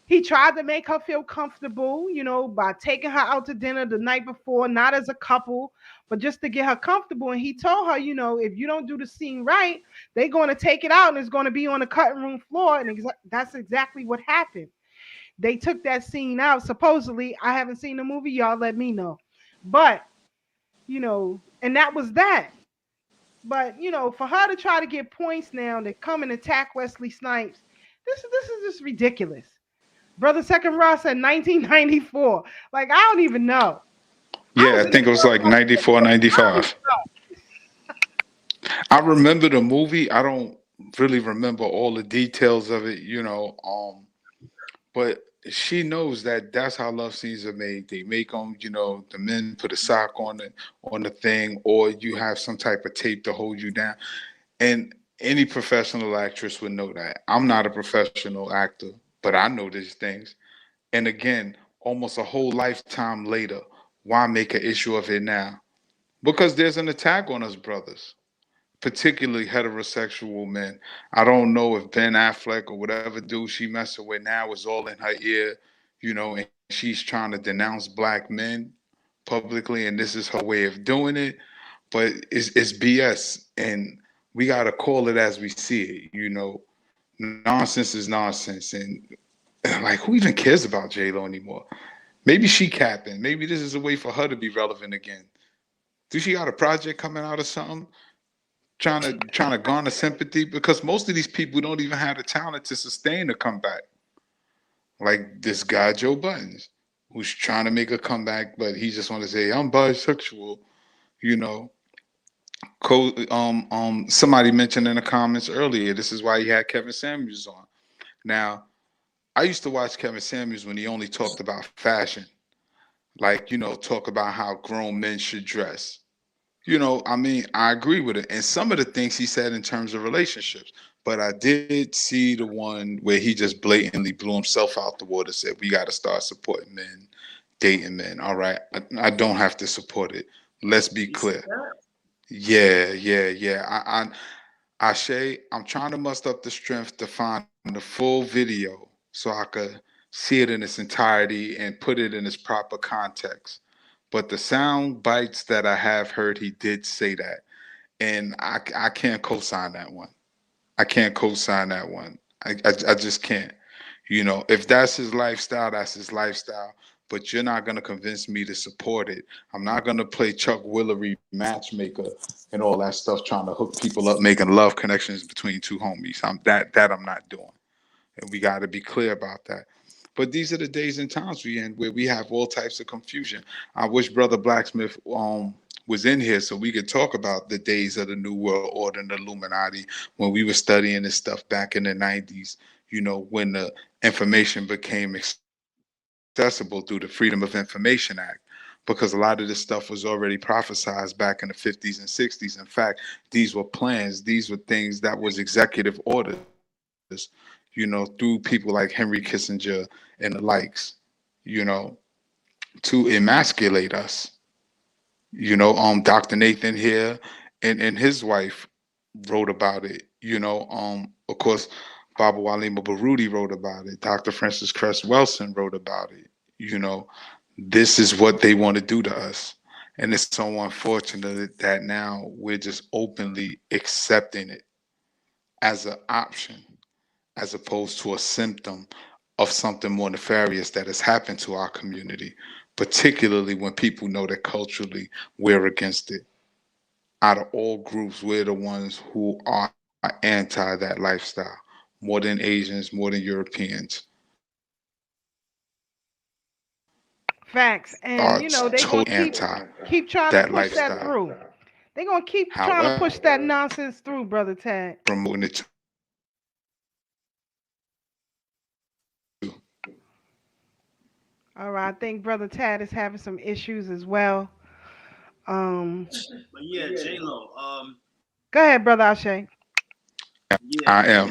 A: he tried to make her feel comfortable, by taking her out to dinner the night before, not as a couple, but just to get her comfortable. And he told her, if you don't do the scene right, they're going to take it out and it's going to be on the cutting room floor. And that's exactly what happened. They took that scene out. Supposedly, I haven't seen the movie. Y'all let me know. But, and that was that. But, for her to try to get points now to come and attack Wesley Snipes, this is just ridiculous. Brother Second Ross said 1994. Like, I don't even know. I
B: Yeah,
A: was
B: I
A: in the
B: think it was like
A: club.
B: 94,
A: I don't
B: 95.
A: even
B: I remember the movie. I don't really remember all the details of it, but she knows that that's how love scenes are made. They make them, the men put a sock on the thing, or you have some type of tape to hold you down. And any professional actress would know that. I'm not a professional actor, but I know these things. And again, almost a whole lifetime later, why make an issue of it now? Because there's an attack on us, brothers, particularly heterosexual men. I don't know if Ben Affleck or whatever dude she messing with now is all in her ear, and she's trying to denounce black men publicly, and this is her way of doing it. But it's BS, and we gotta call it as we see it. Nonsense is nonsense, and like, who even cares about J Lo anymore? Maybe she capping. Maybe this is a way for her to be relevant again. Do she got a project coming out or something? Trying to garner sympathy, because most of these people don't even have the talent to sustain a comeback. Like this guy Joe Buttons, who's trying to make a comeback, but he just want to say I'm bisexual. You know, somebody mentioned in the comments earlier. This is why he had Kevin Samuels on. Now, I used to watch Kevin Samuels when he only talked about fashion, like talk about how grown men should dress. I mean, I agree with it. And some of the things he said in terms of relationships. But I did see the one where he just blatantly blew himself out the water, said, we got to start supporting men, dating men. All right. I don't have to support it. Let's be
C: You said
B: clear.
C: that?
B: Yeah, yeah, yeah. Ashe, I'm trying to muster up the strength to find the full video so I could see it in its entirety and put it in its proper context. But the sound bites that I have heard, he did say that. And I can't co sign that one. I can't co sign that one. I just can't. If that's his lifestyle, that's his lifestyle. But you're not going to convince me to support it. I'm not going to play Chuck Willery matchmaker and all that stuff, trying to hook people up, making love connections between two homies. That I'm not doing. And we got to be clear about that. But these are the days and times we in where we have all types of confusion. I wish Brother Blacksmith was in here so we could talk about the days of the New World Order and the Illuminati when we were studying this stuff back in the 90s, when the information became accessible through the Freedom of Information Act. Because a lot of this stuff was already prophesized back in the 50s and 60s. In fact, these were plans, these were things that was executive orders, through people like Henry Kissinger and the likes, you know, to emasculate us. Dr. Nathan here and his wife wrote about it. Of course, Baba Walima Baruti wrote about it. Dr. Francis Cress Wilson wrote about it. You know, this is what they want to do to us. And it's so unfortunate that now we're just openly accepting it. as an option as opposed to a symptom of something more nefarious that has happened to our community, particularly when people know that culturally we're against it. Out of all groups, we're the ones who are anti that lifestyle, more than Asians, more than Europeans. Are
A: Facts. And you know,
B: totally
A: they're gonna
B: anti
A: keep trying to
B: that
A: push that
B: lifestyle.
A: through. They're gonna keep trying to push
B: However,
A: that nonsense through, brother Tag.
B: promoting it too.
A: All right, I think brother Tad is having some issues as well. Um,
C: But yeah, J Lo.
A: Go ahead, brother Ashe.
C: Yeah.
B: I am.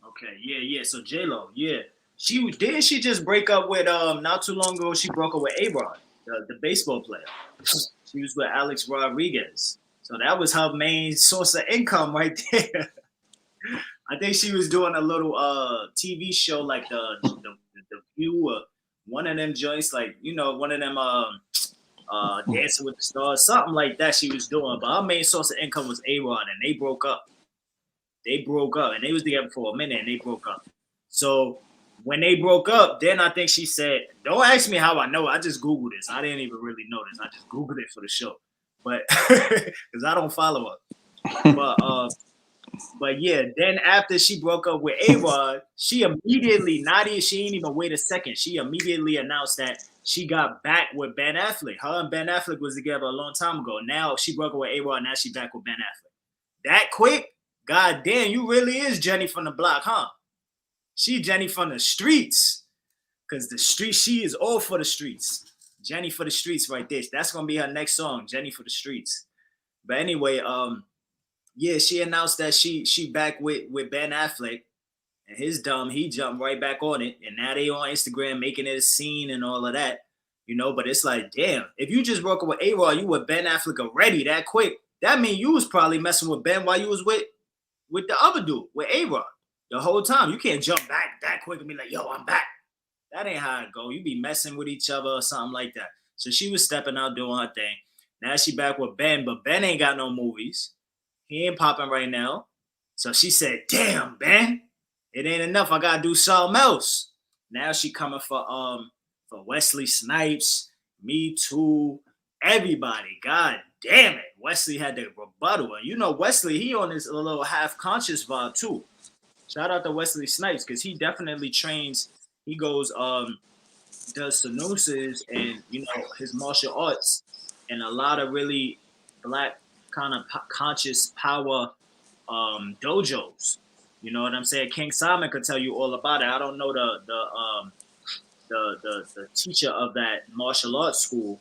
C: Okay. Yeah. Yeah. So J Lo. Yeah. She just break up with not too long ago. She broke up with A-Rod, the baseball player. She was with Alex Rodriguez. So that was her main source of income right there. I think she was doing a little TV show like the View, one of them joints, like one of them Dancing with the Stars, something like that she was doing. But her main source of income was A-Rod, and they broke up. They broke up, and they was together for a minute, and they broke up. So when they broke up, then I think she said, "Don't ask me how I know. I just Googled this. I didn't even really know this. I just Googled it for the show, but because I don't follow her." But yeah, then after she broke up with A-Rod, she immediately, she didn't even wait a second. She immediately announced that she got back with Ben Affleck. Her and Ben Affleck was together a long time ago. Now she broke up with A-Rod. Now she back with Ben Affleck. That quick? God damn, you really is Jenny from the block, huh? She Jenny from the streets. Because the streets, she is all for the streets. Jenny for the streets right there. That's going to be her next song, Jenny for the streets. But anyway, yeah, she announced that she back with Ben Affleck, and his dumb, he jumped right back on it, and now they on Instagram making it a scene and all of that, But it's like, damn, if you just broke up with A-Rod, you with Ben Affleck already that quick. That mean you was probably messing with Ben while you was with the other dude, with A-Rod, the whole time. You can't jump back that quick and be like, yo, I'm back. That ain't how it go. You be messing with each other or something like that. So she was stepping out doing her thing. Now she back with Ben, but Ben ain't got no movies. He ain't popping right now. So she said, damn, Ben, it ain't enough. I gotta do something else. Now she coming for Wesley Snipes, Me Too, everybody. God damn it. Wesley had the rebuttal. And Wesley, he on this little half-conscious vibe too. Shout out to Wesley Snipes, because he definitely trains. He goes, does synopsis and, his martial arts and a lot of really black kind of conscious power dojos. You know what I'm saying? King Simon could tell you all about it. I don't know the teacher of that martial arts school,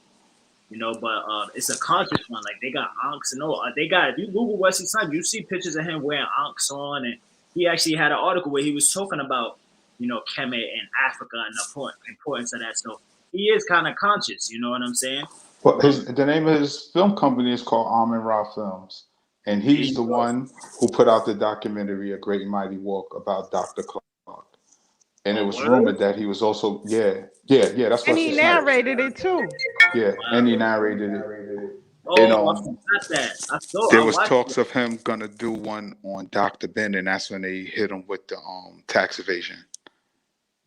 C: but it's a conscious one. Like they got ankhs and all. They got, if you Google Wesley Snipes, you see pictures of him wearing ankhs on, and he actually had an article where he was talking about Kemet and Africa and the importance of that. So he is kind of conscious. You know what I'm saying?
B: Well, the name of his film company is called Ahmaud Ra Films, and he's the one who put out the documentary "A Great and Mighty Walk" about Dr. Clark. And it was rumored that he was also that's
A: And
B: Wesley
A: he
B: Snipes.
A: narrated it too.
B: Yeah, and he narrated it.
C: Oh, I forgot that.
B: There
C: I
B: was
C: watched
B: talks
C: it.
B: of him gonna do one on Dr. Ben, and that's when they hit him with the tax evasion.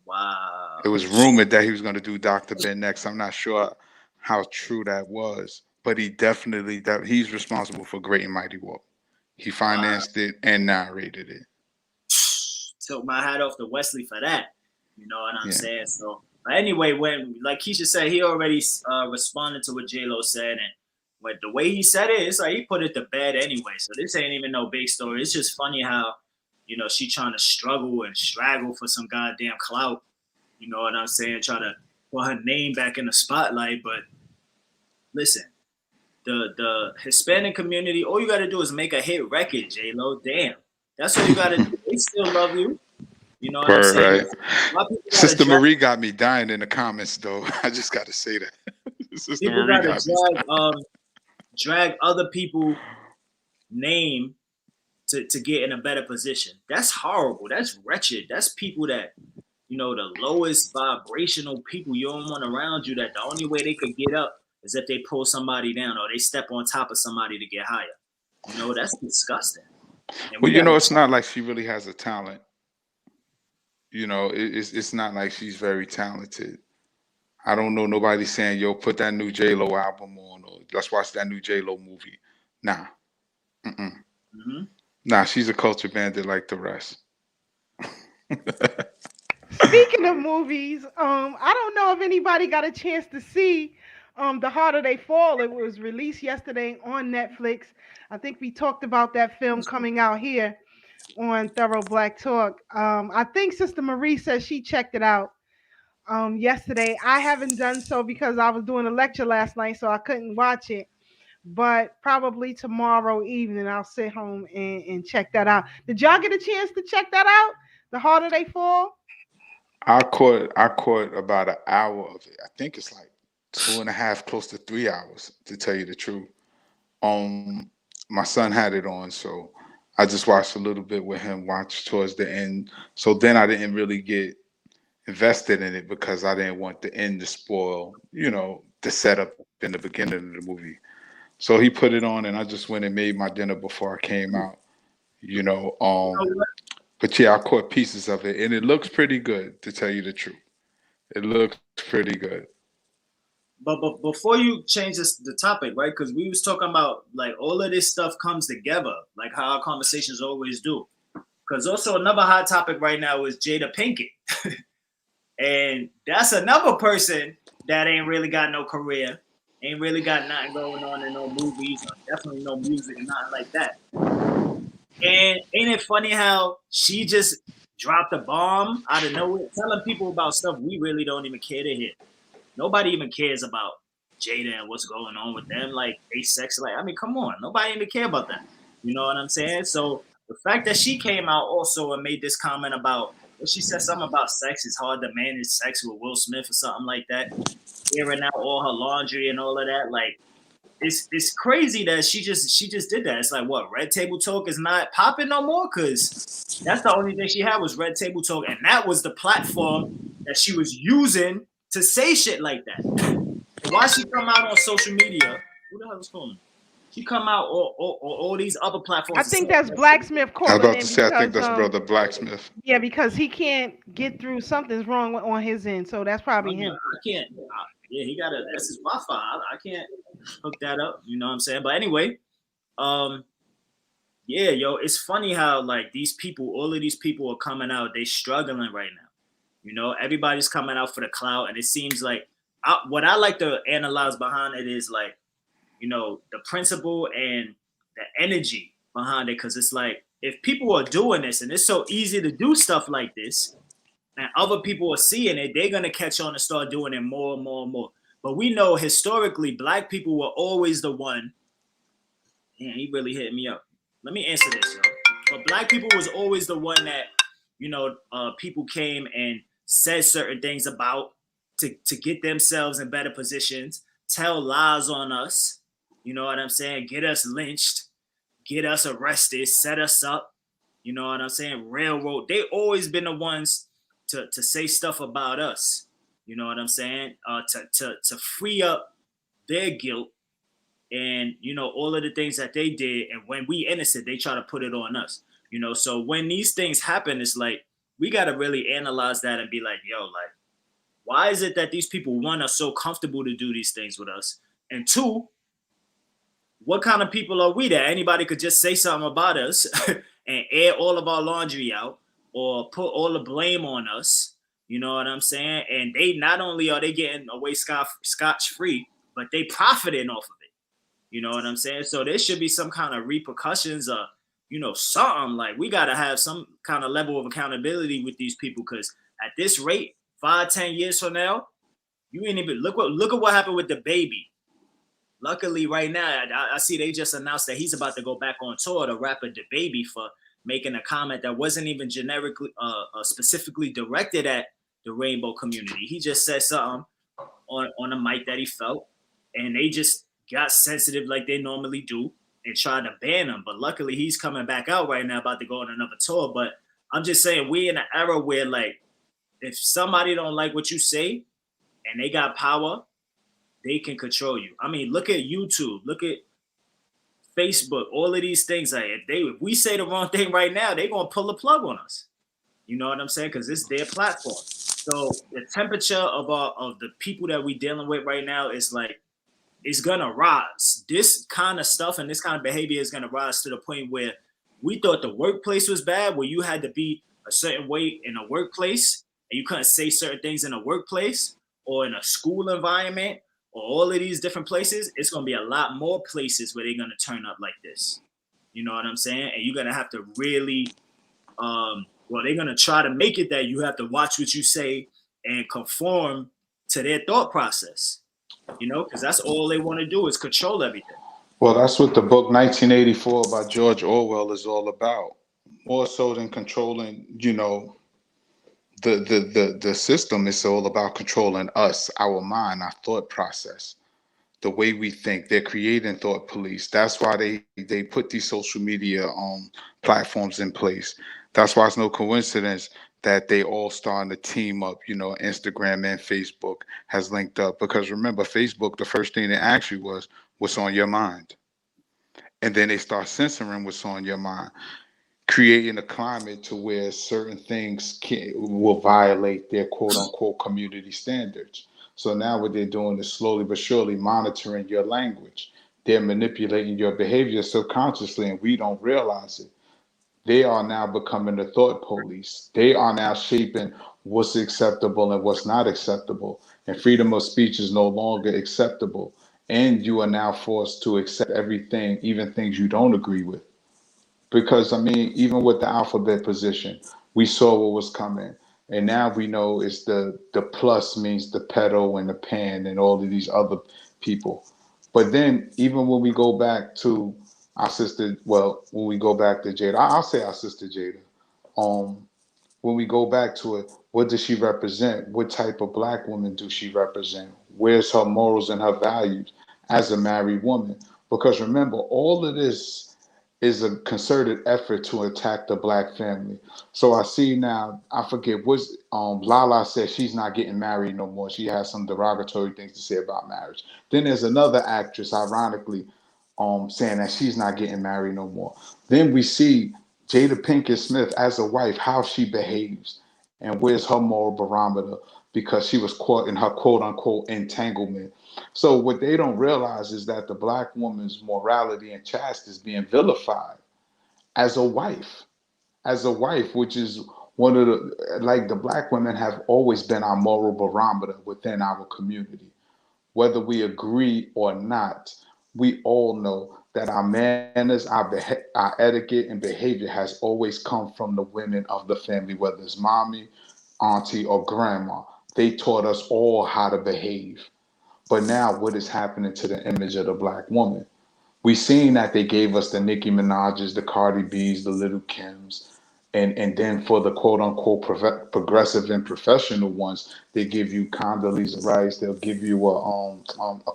C: Wow.
B: It was rumored that he was gonna do Dr. Ben next. I'm not sure how true that was, but he's responsible for Great and Mighty Walk. He financed it and narrated it.
C: Took my hat off to Wesley for that. You know what I'm saying? So, but anyway, when like Keisha said, he already responded to what J-Lo said, and the way he said it, it's like he put it to bed anyway. So this ain't even no big story. It's just funny how she trying to struggle and straggle for some goddamn clout. You know what I'm saying? Try to put her name back in the spotlight. But listen, the Hispanic community, all you got to do is make a hit record, J-Lo. Damn. That's what you got to do. They still love you. You know what I'm saying?
B: Right. Sister Marie got me dying in the comments, though. I just got to say that. Sister Marie got me
C: drag other people's name to get in a better position. That's horrible. That's wretched. That's people that, the lowest vibrational people you don't want around you, that the only way they could get up is if they pull somebody down or they step on top of somebody to get higher. You know, that's disgusting. And
B: Well,
C: we gotta
B: it's not like she really has a talent. It's not like she's very talented. I don't know nobody saying, "Yo, put that new J Lo album on," or "Let's watch that new J Lo movie." Nah, mm-mm.
C: Mhm.
B: Nah, she's a culture bandit like the rest.
A: Speaking of movies, I don't know if anybody got a chance to see The Harder They Fall. It was released yesterday on Netflix. I think we talked about that film coming out here on Thorough Black Talk. I think Sister Marie says she checked it out yesterday. I haven't done so because I was doing a lecture last night, so I couldn't watch it. But probably tomorrow evening I'll sit home and check that out. Did y'all get a chance to check that out? The Harder They Fall?
B: I caught about an hour of it. I think it's like 2.5, close to 3 hours, to tell you the truth. Um, my son had it on, so I just watched a little bit with him. Watched towards the end, so then I didn't really get invested in it because I didn't want the end to spoil, the setup in the beginning of the movie. So he put it on, and I just went and made my dinner before I came out. You know,
C: You know
B: um,
C: what?
B: but yeah, I caught pieces of it, and it looks pretty good, to tell you the truth. It looks pretty good.
C: But before you change the topic, right? Because we was talking about like all of this stuff comes together, like how our conversations always do. Because also another hot topic right now is Jada Pinkett, and that's another person that ain't really got no career, ain't really got nothing going on in no movies, or definitely no music, and nothing like that. And ain't it funny how she just dropped a bomb out of nowhere, telling people about stuff we really don't even care to hear. Nobody even cares about Jada and what's going on with them, like they sex. Like, I mean, come on, nobody even care about that. You know what I'm saying? So the fact that she came out also and made this comment about, well, she said something about sex. It's hard to manage sex with Will Smith or something like that. Airing out all her laundry and all of that. Like, it's crazy that she just did that. It's like, what, Red Table Talk is not popping no more, because that's the only thing she had was Red Table Talk, and that was the platform that she was using to say shit like that. Why she come out on social media? Who the hell is calling? She come out on all these other
A: I
C: platforms to say
A: think that's
C: that shit.
A: Blacksmith
B: I was
A: calling
B: about to
A: in
B: say, I think
A: because
B: that's brother Blacksmith.
A: yeah, because he can't get through. Something's wrong on his end, so that's
C: I
A: probably
C: mean,
A: him.
C: I can't. Yeah, he got a. That's his Wi-Fi. I can't hook that up. You know what I'm saying? But anyway, um, yeah, yo, it's funny how like these people, all of these people are coming out. They struggling right now. You know, everybody's coming out for the clout, and it seems like what I like to analyze behind it is like, the principle and the energy behind it. Because it's like if people are doing this, and it's so easy to do stuff like this, and other people are seeing it, they're gonna catch on and start doing it more and more and more. But we know historically, black people were always the one. Man, he really hit me up. Let me answer this, yo. But black people was always the one that, people came and said certain things about to get themselves in better positions, tell lies on us. You know what I'm saying? Get us lynched, get us arrested, set us up. You know what I'm saying? Railroad. They always been the ones to say stuff about us. You know what I'm saying? To free up their guilt and all of the things that they did, and when we innocent they try to put it on us. So when these things happen, it's like we got to really analyze that and be like, yo, like, why is it that these people, one, are so comfortable to do these things with us, and two, what kind of people are we that anybody could just say something about us and air all of our laundry out or put all the blame on us? You know what I'm saying? And they not only are they getting away scotch free, but they profiting off of it. You know what I'm saying? So there should be some kind of repercussions, or something. Like, we got to have some kind of level of accountability with these people, because at this rate, 5-10 years from now, you ain't even look at what happened with the baby. Luckily, right now, I see they just announced that he's about to go back on tour to rap at the baby for making a comment that wasn't even generically, specifically directed at the rainbow community. He just said something on a mic that he felt, and they just got sensitive like they normally do and tried to ban him. But luckily, he's coming back out right now, about to go on another tour. But I'm just saying, we in an era where, like, if somebody don't like what you say and they got power, they can control you. I mean, look at YouTube, look at Facebook, all of these things. Like if we say the wrong thing right now, they're gonna pull the plug on us. You know what I'm saying? Because it's their platform. So the temperature of the people that we're dealing with right now is like it's gonna rise. This kind of stuff and this kind of behavior is gonna rise to the point where we thought the workplace was bad, where you had to be a certain way in a workplace and you couldn't say certain things in a workplace or in a school environment or all of these different places. It's gonna be a lot more places where they're gonna turn up like this. You know what I'm saying? And you're gonna have to really well, they're gonna try to make it that you have to watch what you say and conform to their thought process. You know, because that's all they want to do is control everything.
B: Well, that's what the book 1984 by George Orwell is all about. More so than controlling, the system. Is all about controlling us, our mind, our thought process, the way we think. They're creating thought police. That's why they put these social media platforms in place. That's why it's no coincidence that they all starting to team up. Instagram and Facebook has linked up, because remember, Facebook, the first thing they asked you was what's on your mind, and then they start censoring what's on your mind, creating a climate to where certain things will violate their quote unquote community standards. So now what they're doing is slowly but surely monitoring your language. They're manipulating your behavior subconsciously, and we don't realize it. They are now becoming the thought police. They are now shaping what's acceptable and what's not acceptable. And freedom of speech is no longer acceptable. And you are now forced to accept everything, even things you don't agree with. Because, I mean, even with the alphabet position, we saw what was coming. And now we know it's the plus means the pedal and the pan and all of these other people. But then, even when we go back to our sister, well, when we go back to Jada, I'll say our sister Jada. Um, when we go back to it, what does she represent? What type of black woman do she represent? Where's her morals and her values as a married woman? Because remember, all of this is a concerted effort to attack the black family. So I see now, I forget what Lala said, she's not getting married no more. She has some derogatory things to say about marriage. Then there's another actress, ironically, saying that she's not getting married no more. Then we see Jada Pinkett Smith as a wife, how she behaves and where's her moral barometer, because she was caught in her quote unquote entanglement. So what they don't realize is that the black woman's morality and chastity is being vilified as a wife, which is one of the black women have always been our moral barometer within our community. Whether we agree or not, we all know that our manners, our etiquette and behavior has always come from the women of the family, whether it's mommy, auntie, or grandma. They taught us all how to behave. But now what is happening to the image of the black woman? We seen that they gave us the Nicki Minaj's, the Cardi B's, the Little Kims, and then for the quote unquote progressive and professional ones, they give you Condoleezza Rice, they'll give you a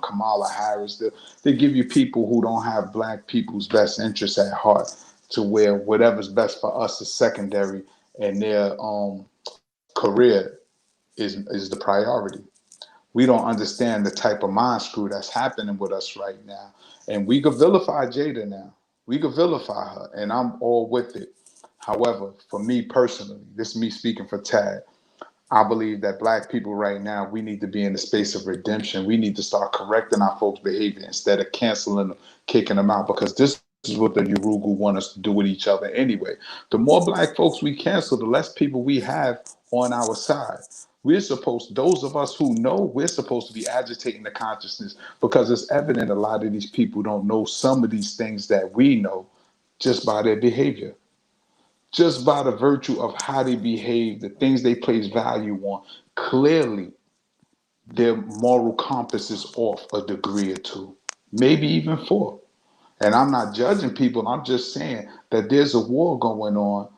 B: Kamala Harris, they give you people who don't have black people's best interests at heart, to where whatever's best for us is secondary, and their career is the priority. We don't understand the type of mind screw that's happening with us right now. And we could vilify Jada now. We could vilify her, and I'm all with it. However, for me personally, this is me speaking for Tad, I believe that black people right now, we need to be in the space of redemption. We need to start correcting our folks' behavior instead of canceling them, kicking them out, because this is what the Urugu want us to do with each other anyway. The more black folks we cancel, the less people we have on our side. Those of us who know, we're supposed to be agitating the consciousness, because it's evident a lot of these people don't know some of these things that we know just by their behavior, just by the virtue of how they behave, the things they place value on. Clearly, their moral compass is off a degree or two, maybe even four. And I'm not judging people. I'm just saying that there's a war going on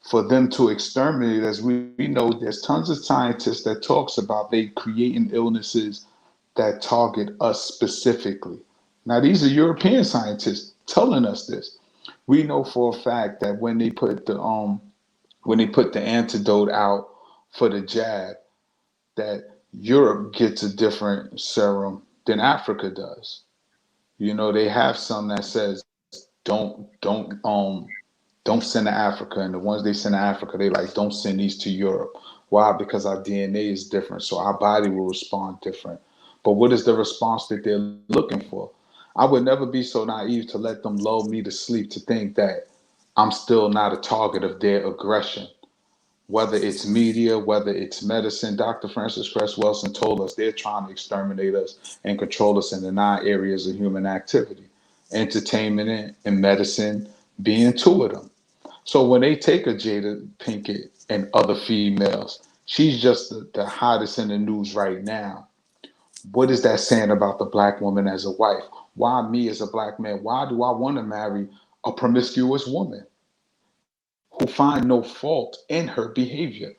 B: for them to exterminate. As we know, there's tons of scientists that talks about they creating illnesses that target us specifically. Now, these are European scientists telling us this. We know for a fact that when they put the antidote out for the jab, that Europe gets a different serum than Africa does. You know, they have some that says don't send to Africa, and the ones they send to Africa, they like don't send these to Europe. Why? Because our DNA is different, so our body will respond different. But what is the response that they're looking for? I would never be so naive to let them lull me to sleep to think that I'm still not a target of their aggression. Whether it's media, whether it's medicine, Dr. Francis Cress Welsing told us they're trying to exterminate us and control us in the 9 areas of human activity. Entertainment and medicine being two of them. So when they take a Jada Pinkett and other females, she's just the hottest in the news right now. What is that saying about the black woman as a wife? Why me as a black man? Why do I want to marry a promiscuous woman who find no fault in her behavior?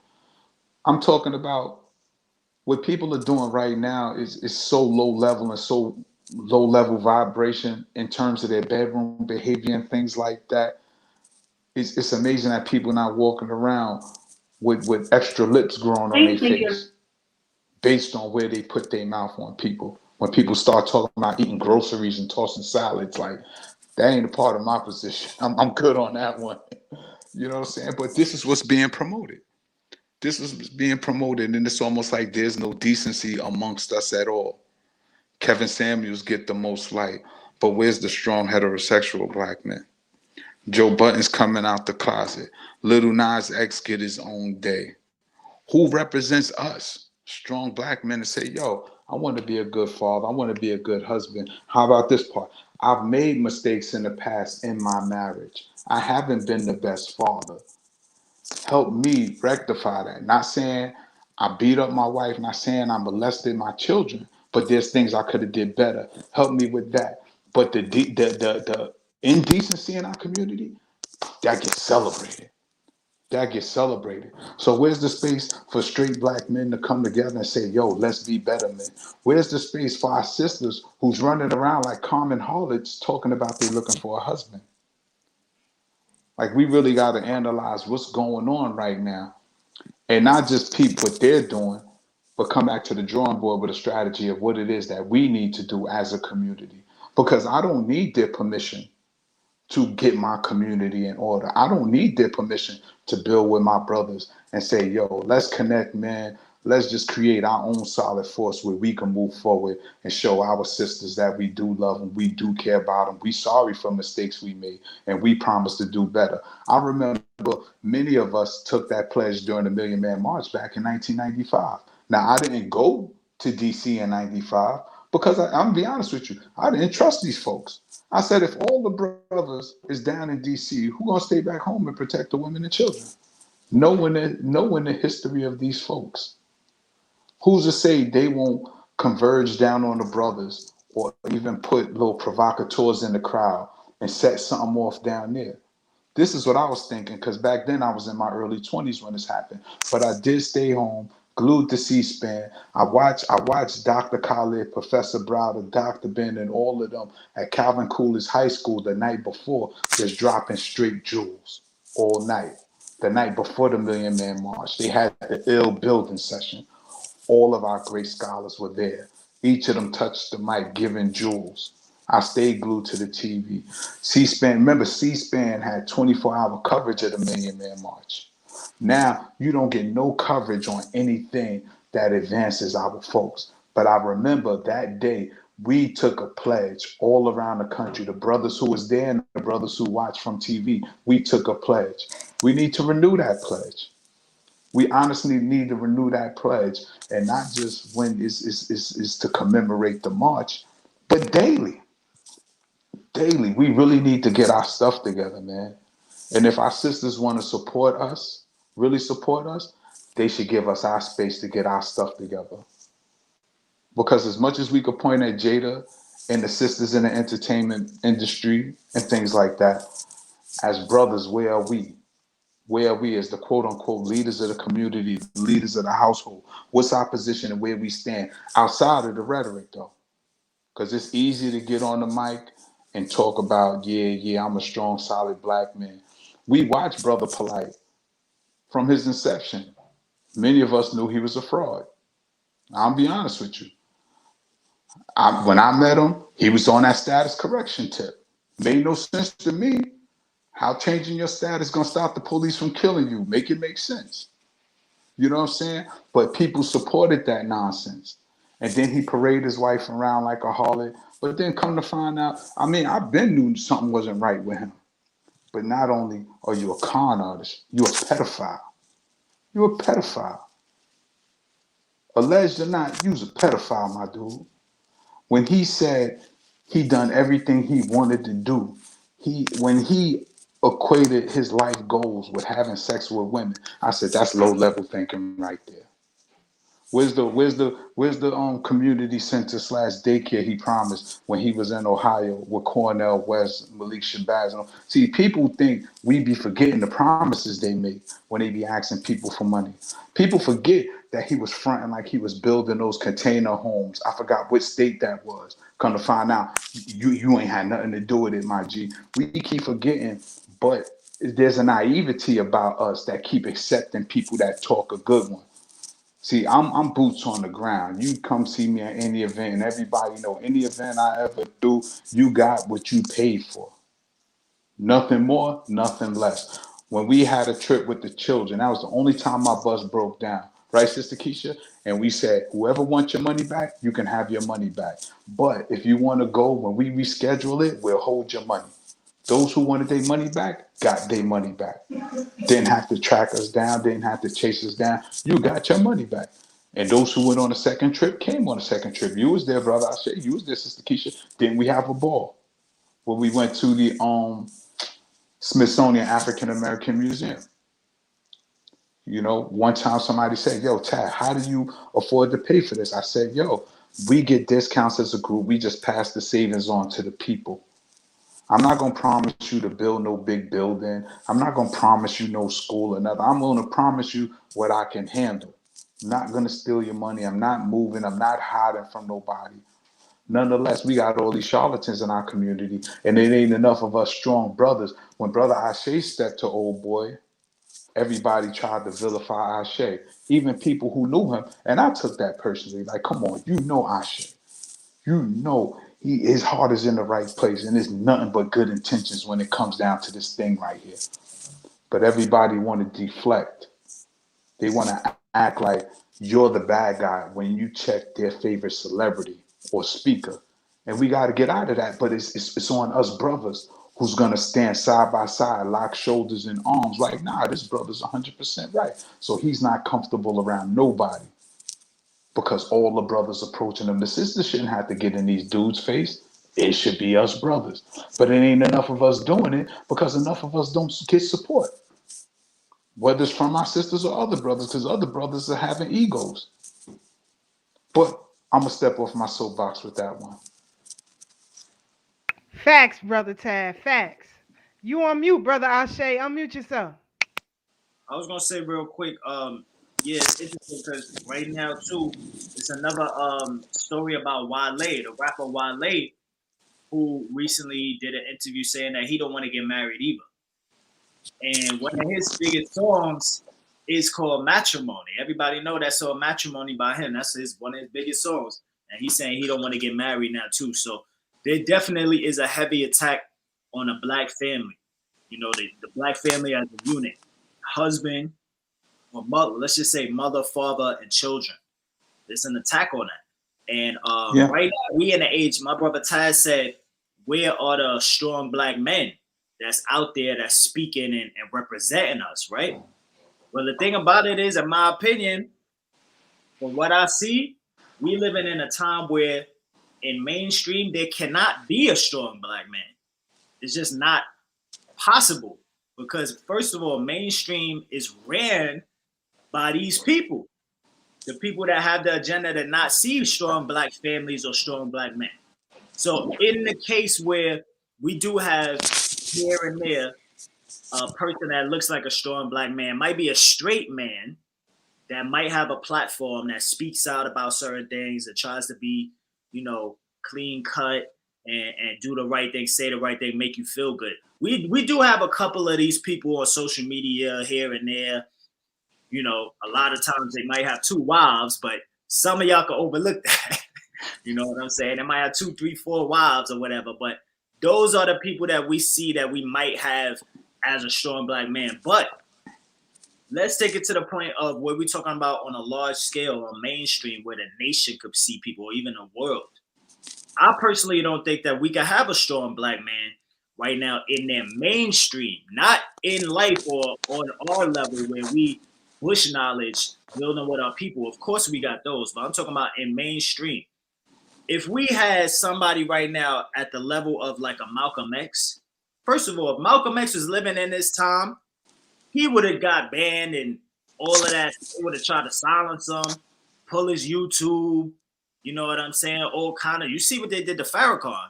B: I'm talking about what people are doing right now is so low level and so low level vibration in terms of their bedroom behavior and things like that. It's amazing that people not walking around with extra lips growing on their face based on where they put their mouth on people. When people start talking about eating groceries and tossing salads, like that ain't a part of my position. I'm good on that one. You know what I'm saying? But this is what's being promoted. This is being promoted, and it's almost like there's no decency amongst us at all. Kevin Samuels get the most light, but where's the strong heterosexual black man? Joe Budden's coming out the closet. Little Nas X get his own day. Who represents us? Strong black men to say, yo, I want to be a good father. I want to be a good husband. How about this part? I've made mistakes in the past in my marriage. I haven't been the best father. Help me rectify that. Not saying I beat up my wife, not saying I molested my children, but there's things I could have did better. Help me with that. But the indecency in our community, that gets celebrated. That gets celebrated. So where's the space for straight black men to come together and say, yo, let's be better men? Where's the space for our sisters who's running around like common harlots talking about they looking for a husband? Like we really got to analyze what's going on right now and not just peep what they're doing, but come back to the drawing board with a strategy of what it is that we need to do as a community. Because I don't need their permission to get my community in order. I don't need their permission to build with my brothers and say, yo, let's connect, man. Let's just create our own solid force where we can move forward and show our sisters that we do love them, we do care about them, we sorry for mistakes we made, and we promise to do better. I remember many of us took that pledge during the Million Man March back in 1995. Now, I didn't go to DC in 95 because I'm gonna be honest with you, I didn't trust these folks. I said, if all the brothers is down in DC, who gonna stay back home and protect the women and children? Knowing the history of these folks, who's to say they won't converge down on the brothers or even put little provocateurs in the crowd and set something off down there? This is what I was thinking, because back then I was in my early 20s when this happened. But I did stay home, glued to C-SPAN. I watched Dr. Khalid, Professor Browder, Dr. Ben, and all of them at Calvin Coolidge High School the night before, just dropping straight jewels all night. The night before the Million Man March, they had the ill building session. All of our great scholars were there. Each of them touched the mic, giving jewels. I stayed glued to the TV. C-SPAN, remember, C-SPAN had 24-hour coverage of the Million Man March. Now, you don't get no coverage on anything that advances our folks. But I remember that day, we took a pledge all around the country. The brothers who was there and the brothers who watched from TV, we took a pledge. We need to renew that pledge. We honestly need to renew that pledge, and not just when is to commemorate the march, but daily. Daily. We really need to get our stuff together, man. And if our sisters want to support us, really support us, they should give us our space to get our stuff together. Because as much as we could point at Jada and the sisters in the entertainment industry and things like that, as brothers, where are we? Where are we as the quote unquote leaders of the community, leaders of the household? What's our position and where we stand outside of the rhetoric, though? Because it's easy to get on the mic and talk about, yeah, I'm a strong, solid black man. We watched Brother Polite from his inception. Many of us knew he was a fraud. I'll be honest with you. When I met him, he was on that status correction tip. Made no sense to me. How changing your status gonna stop the police from killing you? Make it make sense. You know what I'm saying? But people supported that nonsense. And then he paraded his wife around like a harlot. But then come to find out, I mean, I've been knew something wasn't right with him. But not only are you a con artist, you're a pedophile. You're a pedophile. Alleged or not, you's a pedophile, my dude. When he said he done everything he wanted to do, when he equated his life goals with having sex with women, I said that's low level thinking right there. Where's the community center slash daycare he promised when he was in Ohio with Cornell West, Malik Shabazz? See, people think we be forgetting the promises they make when they be asking people for money. People forget that he was fronting like he was building those container homes. I forgot which state that was. Come to find out, you ain't had nothing to do with it, my G. We keep forgetting, but there's a naivety about us that keep accepting people that talk a good one. See, I'm boots on the ground. You come see me at any event, and everybody know any event I ever do, you got what you paid for. Nothing more, nothing less. When we had a trip with the children, that was the only time my bus broke down. Right, Sister Keisha? And we said, whoever wants your money back, you can have your money back. But if you want to go, when we reschedule it, we'll hold your money. Those who wanted their money back got their money back. Didn't have to track us down, didn't have to chase us down. You got your money back. And those who went on a second trip came on a second trip. You was there, brother. I said, you was there, Sister Keisha. Didn't we have a ball? When we went to the Smithsonian African American Museum. You know, one time somebody said, yo, Tad, how do you afford to pay for this? I said, yo, we get discounts as a group. We just pass the savings on to the people. I'm not going to promise you to build no big building. I'm not going to promise you no school or nothing. I'm going to promise you what I can handle. I'm not going to steal your money. I'm not moving. I'm not hiding from nobody. Nonetheless, we got all these charlatans in our community, and it ain't enough of us strong brothers. When Brother Ashe stepped to old boy, everybody tried to vilify Ashe, even people who knew him. And I took that personally. Like, come on, you know Ashe. You know his heart is in the right place, and there's nothing but good intentions when it comes down to this thing right here. But everybody want to deflect. They want to act like you're the bad guy when you check their favorite celebrity or speaker. And we got to get out of that. But it's on us brothers who's going to stand side by side, lock shoulders and arms. Like, nah, this brother's 100% right. So he's not comfortable around nobody because all the brothers approaching him. The sister shouldn't have to get in these dudes' face. It should be us brothers. But it ain't enough of us doing it because enough of us don't get support. Whether it's from our sisters or other brothers, because other brothers are having egos. But I'm going to step off my soapbox with that one.
A: Facts, brother Tad. Facts. You on mute, brother Ashe. Unmute yourself.
C: I was gonna say real quick, yeah, it's interesting because right now too, it's another story about Wale, the rapper Wale, who recently did an interview saying that he don't want to get married either. And one of his biggest songs is called Matrimony. Everybody know that song Matrimony by him. That's one of his biggest songs. And he's saying he don't want to get married now too. So there definitely is a heavy attack on a black family. You know, the black family as a unit. Husband or mother, let's just say mother, father, and children. There's an attack on that. And right now, we in the age, my brother Ty said, where are the strong black men that's out there that's speaking and representing us, right? Well, the thing about it is, in my opinion, from what I see, we living in a time where in mainstream, there cannot be a strong black man. It's just not possible because, first of all, mainstream is ran by these people, the people that have the agenda to not see strong black families or strong black men. So in the case where we do have here and there a person that looks like a strong black man, might be a straight man that might have a platform that speaks out about certain things, that tries to be, you know, clean cut and do the right thing, say the right thing, make you feel good. We do have a couple of these people on social media here and there. You know, a lot of times they might have two wives, but some of y'all can overlook that. You know what I'm saying? They might have 2, 3, 4 wives or whatever, but those are the people that we see that we might have as a strong black man. But let's take it to the point of what we're talking about on a large scale, on mainstream, where the nation could see people, or even the world. I personally don't think that we can have a strong black man right now in their mainstream, not in life or on our level where we bush knowledge, building with our people. Of course, we got those, but I'm talking about in mainstream. If we had somebody right now at the level of like a Malcolm X, first of all, if Malcolm X was living in this time, he would have got banned and all of that. They would have tried to silence him, pull his YouTube. You know what I'm saying? All kind of. You see what they did to Farrakhan.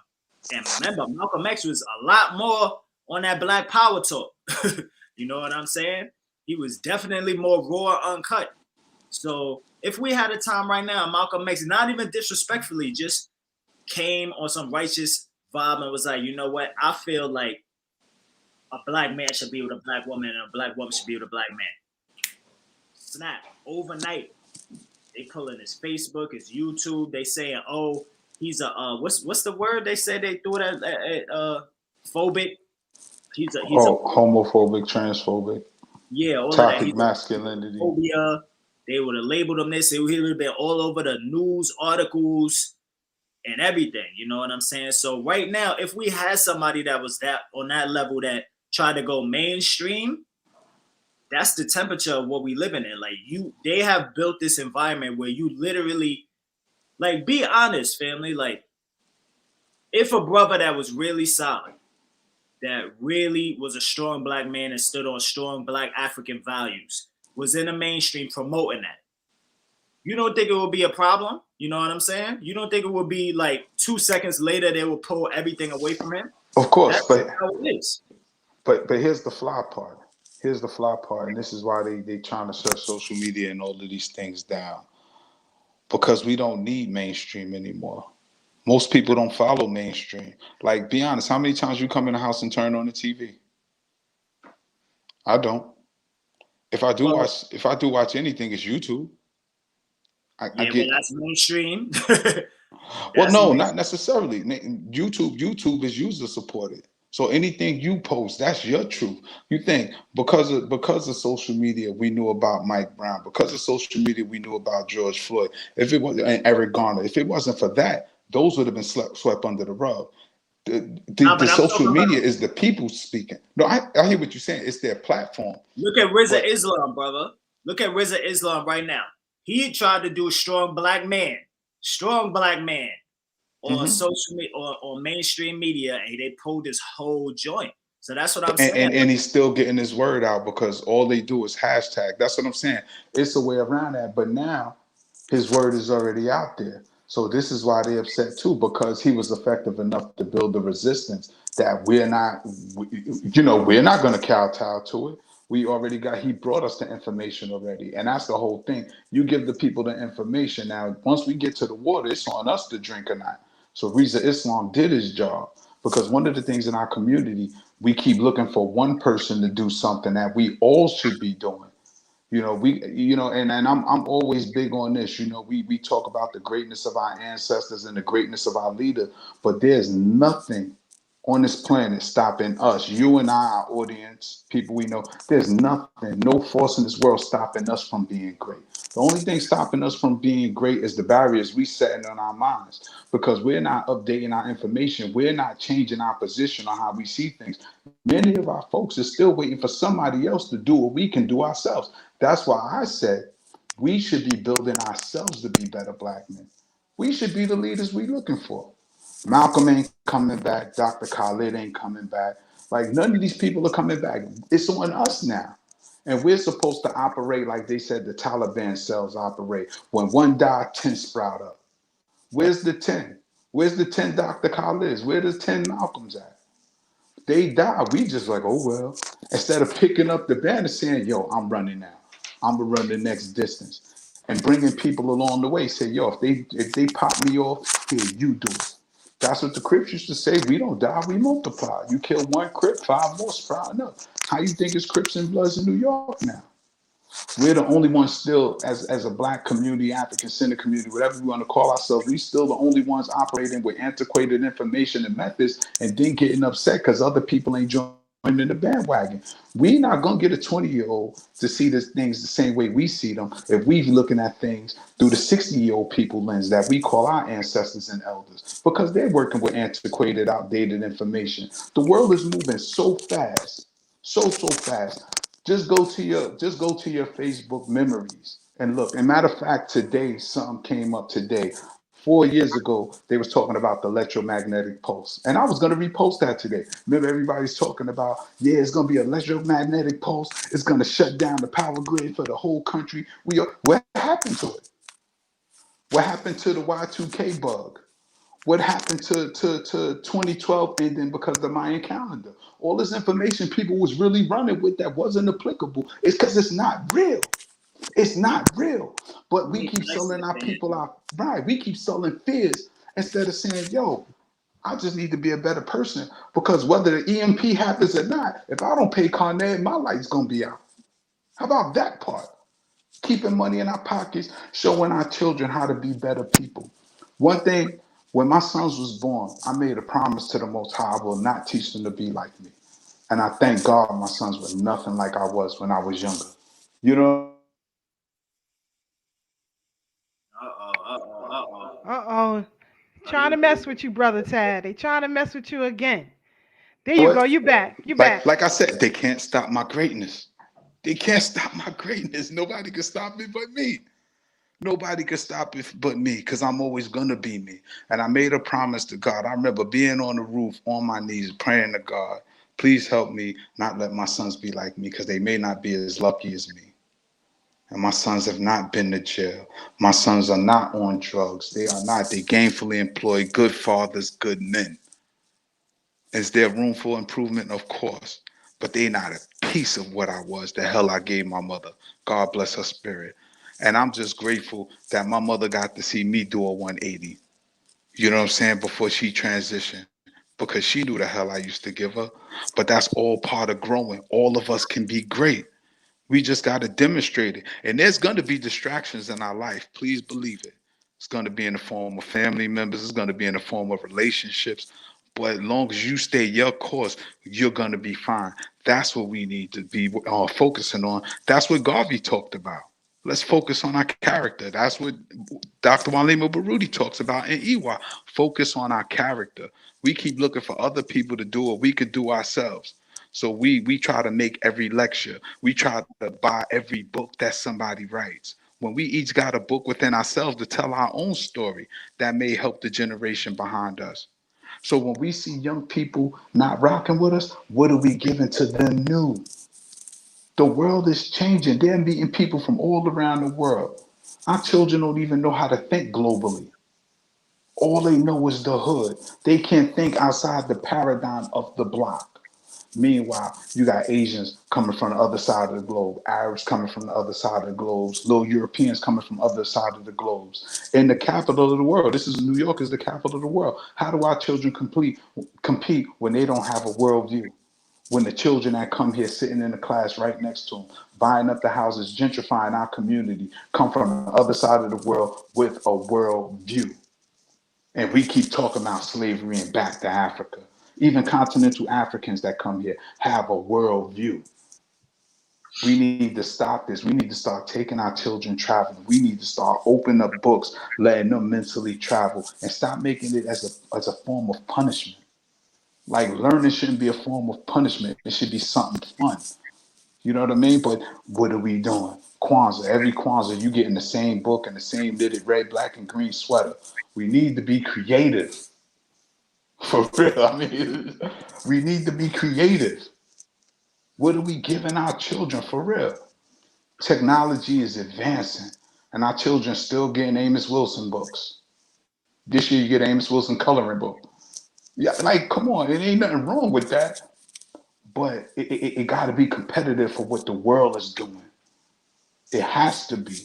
C: And remember, Malcolm X was a lot more on that Black Power talk. You know what I'm saying? He was definitely more raw, uncut. So if we had a time right now, Malcolm X, not even disrespectfully, just came on some righteous vibe and was like, you know what? I feel like a black man should be with a black woman and a black woman should be with a black man. Snap. Overnight, they pulling his Facebook, his YouTube. They saying, oh, he's a what's the word they say they threw it at phobic. He's a
B: homophobic, transphobic.
C: Yeah, all
B: toxic
C: of that.
B: Masculinity.
C: Phobia. They would have labeled him this. He would have been all over the news articles and everything. You know what I'm saying? So right now, if we had somebody that was that on that level that tried to go mainstream, that's the temperature of what we living in. Like they have built this environment where you literally, like, be honest, family. Like, if a brother that was really solid, that really was a strong black man and stood on strong black African values, was in the mainstream promoting that, you don't think it would be a problem? You know what I'm saying? You don't think it would be like 2 seconds later they will pull everything away from him?
B: Of course,
C: that's
B: but
C: how it is.
B: But here's the fly part. Here's the fly part, and this is why they trying to shut social media and all of these things down. Because we don't need mainstream anymore. Most people don't follow mainstream. Like, be honest, how many times you come in the house and turn on the TV? I don't. If I do watch anything, it's YouTube.
C: Well, that's mainstream.
B: Well, no, not necessarily. YouTube is user supported. So anything you post, that's your truth. You think because of social media, we knew about Mike Brown. Because of social media, we knew about George Floyd. If it was and Eric Garner, if it wasn't for that, those would have been swept under the rug. The social media is the people speaking. No, I hear what you're saying. It's their platform.
C: Look at Rizza Islam, brother. Look at Rizza Islam right now. He tried to do a strong black man on social media or on mainstream media, and they pulled this whole joint. So that's what I'm saying.
B: And he's still getting his word out because all they do is hashtag. That's what I'm saying. It's a way around that. But now his word is already out there. So this is why they're upset too, because he was effective enough to build the resistance that we're not going to kowtow to it. He brought us the information already. And that's the whole thing. You give the people the information. Now, once we get to the water, it's on us to drink or not. So Rizza Islam did his job, because one of the things in our community, we keep looking for one person to do something that we all should be doing. And I'm always big on this. We talk about the greatness of our ancestors and the greatness of our leader, but there's nothing on this planet stopping us, you and I, our audience, people we know. There's nothing, no force in this world stopping us from being great. The only thing stopping us from being great is the barriers we setting on our minds, because we're not updating our information. We're not changing our position on how we see things. Many of our folks are still waiting for somebody else to do what we can do ourselves. That's why I said we should be building ourselves to be better black men. We should be the leaders we're looking for. Malcolm ain't coming back. Dr. Khalid ain't coming back. Like, none of these people are coming back. It's on us now. And we're supposed to operate like they said the Taliban cells operate. When one died, 10 sprout up. Where's the 10? Where's the 10 Dr. Khalids? Where does 10 Malcolms at? They die. We just like, oh, well. Instead of picking up the banner saying, yo, I'm running now. I'm going to run the next distance. And bringing people along the way. Say, yo, if they pop me off, here, you do it. That's what the Crips used to say. We don't die, we multiply. You kill one Crip, 5 more sprouting up. How you think it's Crips and Bloods in New York now? We're the only ones still, as a black community, African Centered community, whatever we want to call ourselves, we still the only ones operating with antiquated information and methods and then getting upset because other people ain't joining the bandwagon. We not gonna get a 20-year-old to see these things the same way we see them if we looking at things through the 60-year-old people lens that we call our ancestors and elders, because they're working with antiquated, outdated information. The world is moving so fast, so fast. Just go to your Facebook memories and look. And matter of fact, today something came up today. 4 years ago, they was talking about the electromagnetic pulse, and I was going to repost that today. Remember, everybody's talking about, yeah, it's going to be an electromagnetic pulse. It's going to shut down the power grid for the whole country. What happened to it? What happened to the Y2K bug? What happened to 2012 ending because of the Mayan calendar? All this information people was really running with that wasn't applicable. It's because it's not real. It's not real. But we
C: He
B: keep
C: likes
B: selling
C: it,
B: our
C: man.
B: people out. Right. We keep selling fears instead of saying, yo, I just need to be a better person. Because whether the EMP happens or not, if I don't pay Con Ed, my light's gonna be out. How about that part? Keeping money in our pockets, showing our children how to be better people. One thing, when my sons was born, I made a promise to the Most High, I will not teach them to be like me. And I thank God my sons were nothing like I was when I was younger. You know what I'm saying? So I thank God for my sons.
A: Uh-oh.
C: Are
A: Trying
C: you
A: to
C: okay?
A: mess with you, brother Tad. They trying to mess with you again. There
B: You
A: you
B: know
A: go.
B: what?
A: You back. You
B: Like
A: back.
B: like I said, they can't stop my greatness. They can't stop my greatness. Nobody can stop it but me. Nobody could stop it but me, because I'm always gonna be me. And I made a promise to God. I remember being on the roof on my knees praying to God, please help me not let my sons be like me, because they may not be as lucky as me. And my sons have not been to jail. My sons are not on drugs. They are not. They gainfully employed, good fathers, good men. Is there room for improvement? Of course. But they not a piece of what I was, the hell I gave my mother. God bless her spirit. And I'm just grateful that my mother got to see me do a 180. You know what I'm saying? Before she transitioned. Because she knew the hell I used to give her. But that's all part of growing. All of us can be great. We just got to demonstrate it. And there's going to be distractions in our life. Please believe it. It's going to be in the form of family members. It's going to be in the form of relationships. But as long as you stay your course, you're going to be fine. That's what we need to be focusing on. That's what Garvey talked about. Let's focus on our character. That's what Dr. Walima Baruti talks about in Iwa. Focus on our character. We keep looking for other people to do what we could do ourselves. So we try to make every lecture. We try to buy every book that somebody writes. When we each got a book within ourselves to tell our own story that may help the generation behind us. So when we see young people not rocking with us, what are we giving to them new? The world is changing. They're meeting people from all around the world. Our children don't even know how to think globally. All they know is the hood. They can't think outside the paradigm of the block. Meanwhile, you got Asians coming from the other side of the globe, Arabs coming from the other side of the globe, little Europeans coming from the other side of the globes. In the capital of the world, this is New York is the capital of the world. How do our children compete when they don't have a worldview? When the children that come here sitting in the class right next to them, buying up the houses, gentrifying our community, come from the other side of the world with a world view. And we keep talking about slavery and back to Africa. Even continental Africans that come here have a world view. We need to stop this. We need to start taking our children traveling. We need to start opening up books, letting them mentally travel, and stop making it as a form of punishment. Like learning shouldn't be a form of punishment. It should be something fun. You know what I mean? But what are we doing? Kwanzaa. Every Kwanzaa, you get in the same book and the same knitted red, black, and green sweater. We need to be creative. For real. I mean, we need to be creative. What are we giving our children for real? Technology is advancing, and our children still getting Amos Wilson books. This year, you get Amos Wilson coloring book. Yeah, like, come on, it ain't nothing wrong with that, but it got to be competitive for what the world is doing. It has to be.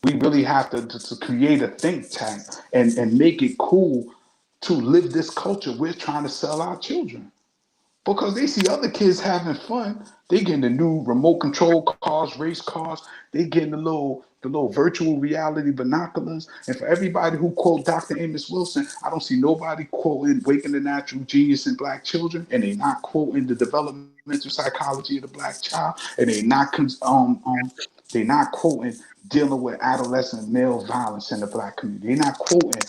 B: We really have to create a think tank and make it cool to live this culture we're trying to sell our children. because they see other kids having fun. They getting the new remote control cars, race cars. They getting the little virtual reality binoculars. And for everybody who quote Dr. Amos Wilson, I don't see nobody quoting Waking the Natural Genius in Black Children, and they not quoting the developmental psychology of the Black child, and they not quoting dealing with adolescent male violence in the Black community. They're not quoting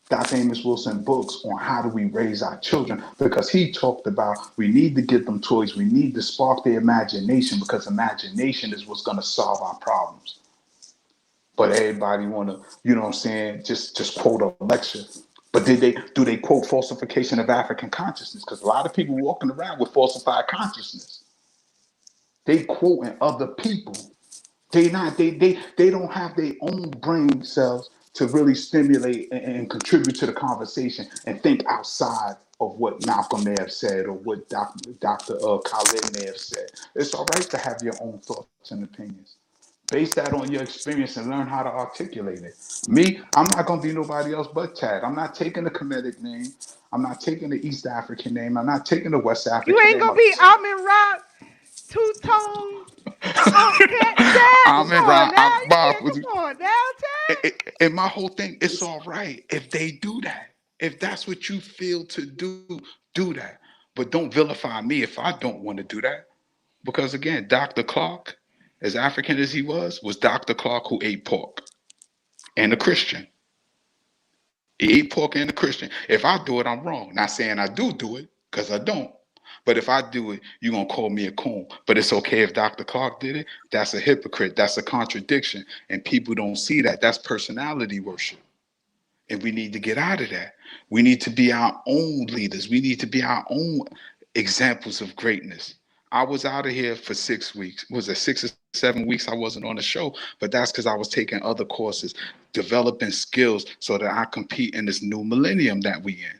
B: Dr. Amos Wilson books on how do we raise our children, because he talked about we need to get them toys, we need to spark their imagination, because imagination is what's going to solve our problems. But everybody want to, you know what I'm saying, just quote a lecture. But do they quote falsification of African consciousness? Because a lot of people walking around with falsified consciousness. They quoting other people. They don't have their own brain cells to really stimulate and contribute to the conversation and think outside of what Malcolm may have said or what Dr. Khalid may have said. It's all right to have your own thoughts and opinions. Base that on your experience and learn how to articulate it. Me, I'm not gonna be nobody else but Chad. I'm not taking the Kemetic name. I'm not taking the East African name. I'm not taking the West
A: You
B: African
A: ain't
B: name.
A: gonna be Almond Rock, Two Tone, Chad.
B: I'm
A: Come
B: in
A: on
B: Ron.
A: now,
B: I'm
A: you
B: Bob.
A: can't. Come on now, Chad.
B: And my whole thing, it's all right if they do that. If that's what you feel to do that. But don't vilify me if I don't want to do that. Because again, Dr. Clark, as African as he was Dr. Clark who ate pork and a Christian. He ate pork and a Christian. If I do it, I'm wrong. Not saying I do it, because I don't. But if I do it, you're going to call me a coon. But it's okay if Dr. Clark did it. That's a hypocrite. That's a contradiction. And people don't see that. That's personality worship. And we need to get out of that. We need to be our own leaders. We need to be our own examples of greatness. I was out of here for 6 weeks. Was it 6 or 7 weeks? I wasn't on the show, but that's because I was taking other courses, developing skills so that I compete in this new millennium that we in.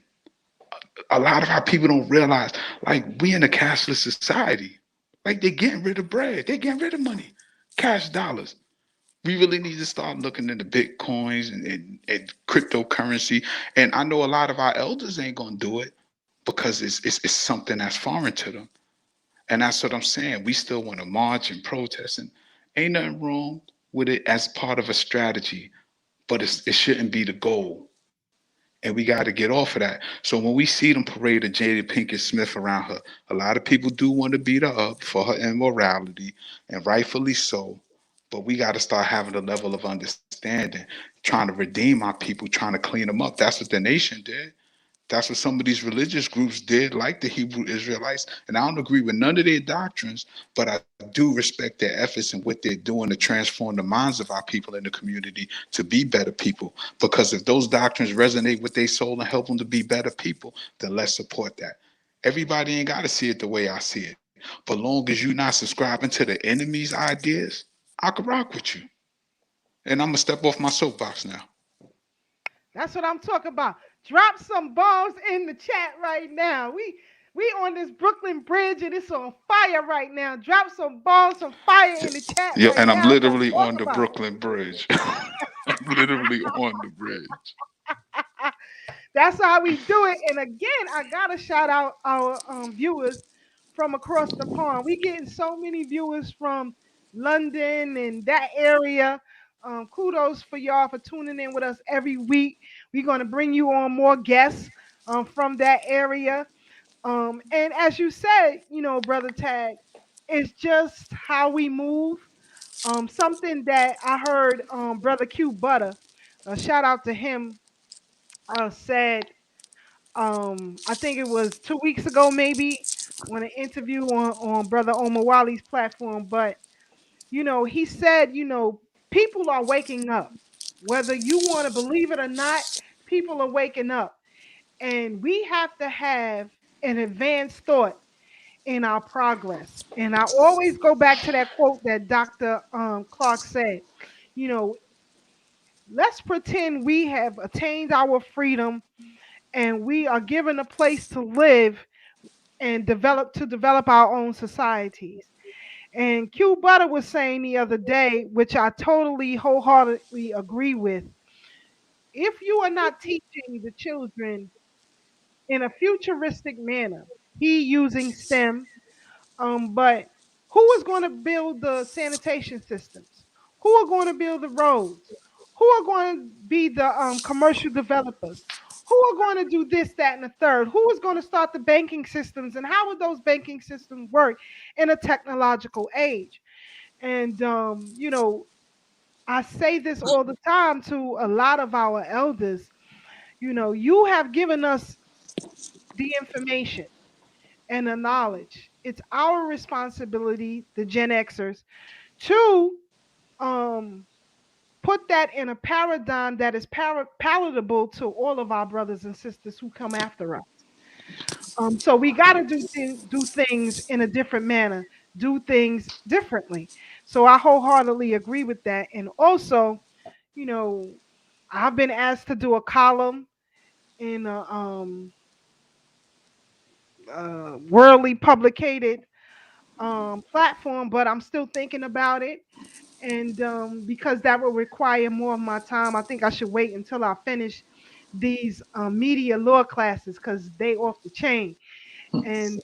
B: A lot of our people don't realize, like, we in a cashless society. Like, they're getting rid of bread. They're getting rid of money, cash dollars. We really need to start looking into bitcoins and cryptocurrency. And I know a lot of our elders ain't gonna do it because it's something that's foreign to them. And that's what I'm saying. We still want to march and protest, and ain't nothing wrong with it as part of a strategy, but it shouldn't be the goal. And we got to get off of that. So when we see them parade of Jada Pinkett Smith around her, a lot of people do want to beat her up for her immorality, and rightfully so. But we got to start having a level of understanding, trying to redeem our people, trying to clean them up. That's what the nation did. That's what some of these religious groups did, like the Hebrew Israelites. And I don't agree with none of their doctrines, but I do respect their efforts and what they're doing to transform the minds of our people in the community to be better people. Because if those doctrines resonate with their soul and help them to be better people, then let's support that. Everybody ain't got to see it the way I see it. But long as you're not subscribing to the enemy's ideas, I could rock with you. And I'm going to step off my soapbox now.
A: That's what I'm talking about. Drop some bombs in the chat right now. We on this Brooklyn Bridge and it's on fire right now. Drop some bombs, some fire in the chat
B: Yeah,
A: right
B: and I'm
A: now. Let's
B: literally
A: talk
B: on the
A: about
B: Brooklyn Bridge. I'm literally on the bridge.
A: it. That's how we do it. And again, I gotta shout out our viewers from across the pond. We getting so many viewers from London and that area. Kudos for y'all for tuning in with us every week. We're gonna bring you on more guests from that area. And as you said, brother Tag, it's just how we move. Something that I heard brother Q Butter, shout out to him, said I think it was 2 weeks ago, maybe, on an interview on Brother Omar Wali's platform. But, he said, people are waking up. Whether you want to believe it or not, people are waking up. And we have to have an advanced thought in our progress. And I always go back to that quote that Dr. Clark said, you know, let's pretend we have attained our freedom and we are given a place to live and develop our own societies. And Q Butter was saying the other day, which I totally wholeheartedly agree with, if you are not teaching the children in a futuristic manner, he using STEM. But who is going to build the sanitation systems? Who are going to build the roads? Who are going to be the commercial developers? Who are going to do this, that, and the third? Who is going to start the banking systems? And how would those banking systems work in a technological age? And, I say this all the time to a lot of our elders. You have given us the information and the knowledge. It's our responsibility, the Gen Xers, to um, put that in a paradigm that is palatable to all of our brothers and sisters who come after us. So we got to do things in a different manner, do things differently. So I wholeheartedly agree with that. And also, you know, I've been asked to do a column in a worldly publicated platform, but I'm still thinking about it. And because that will require more of my time, I think I should wait until I finish these media law classes because they off the chain. And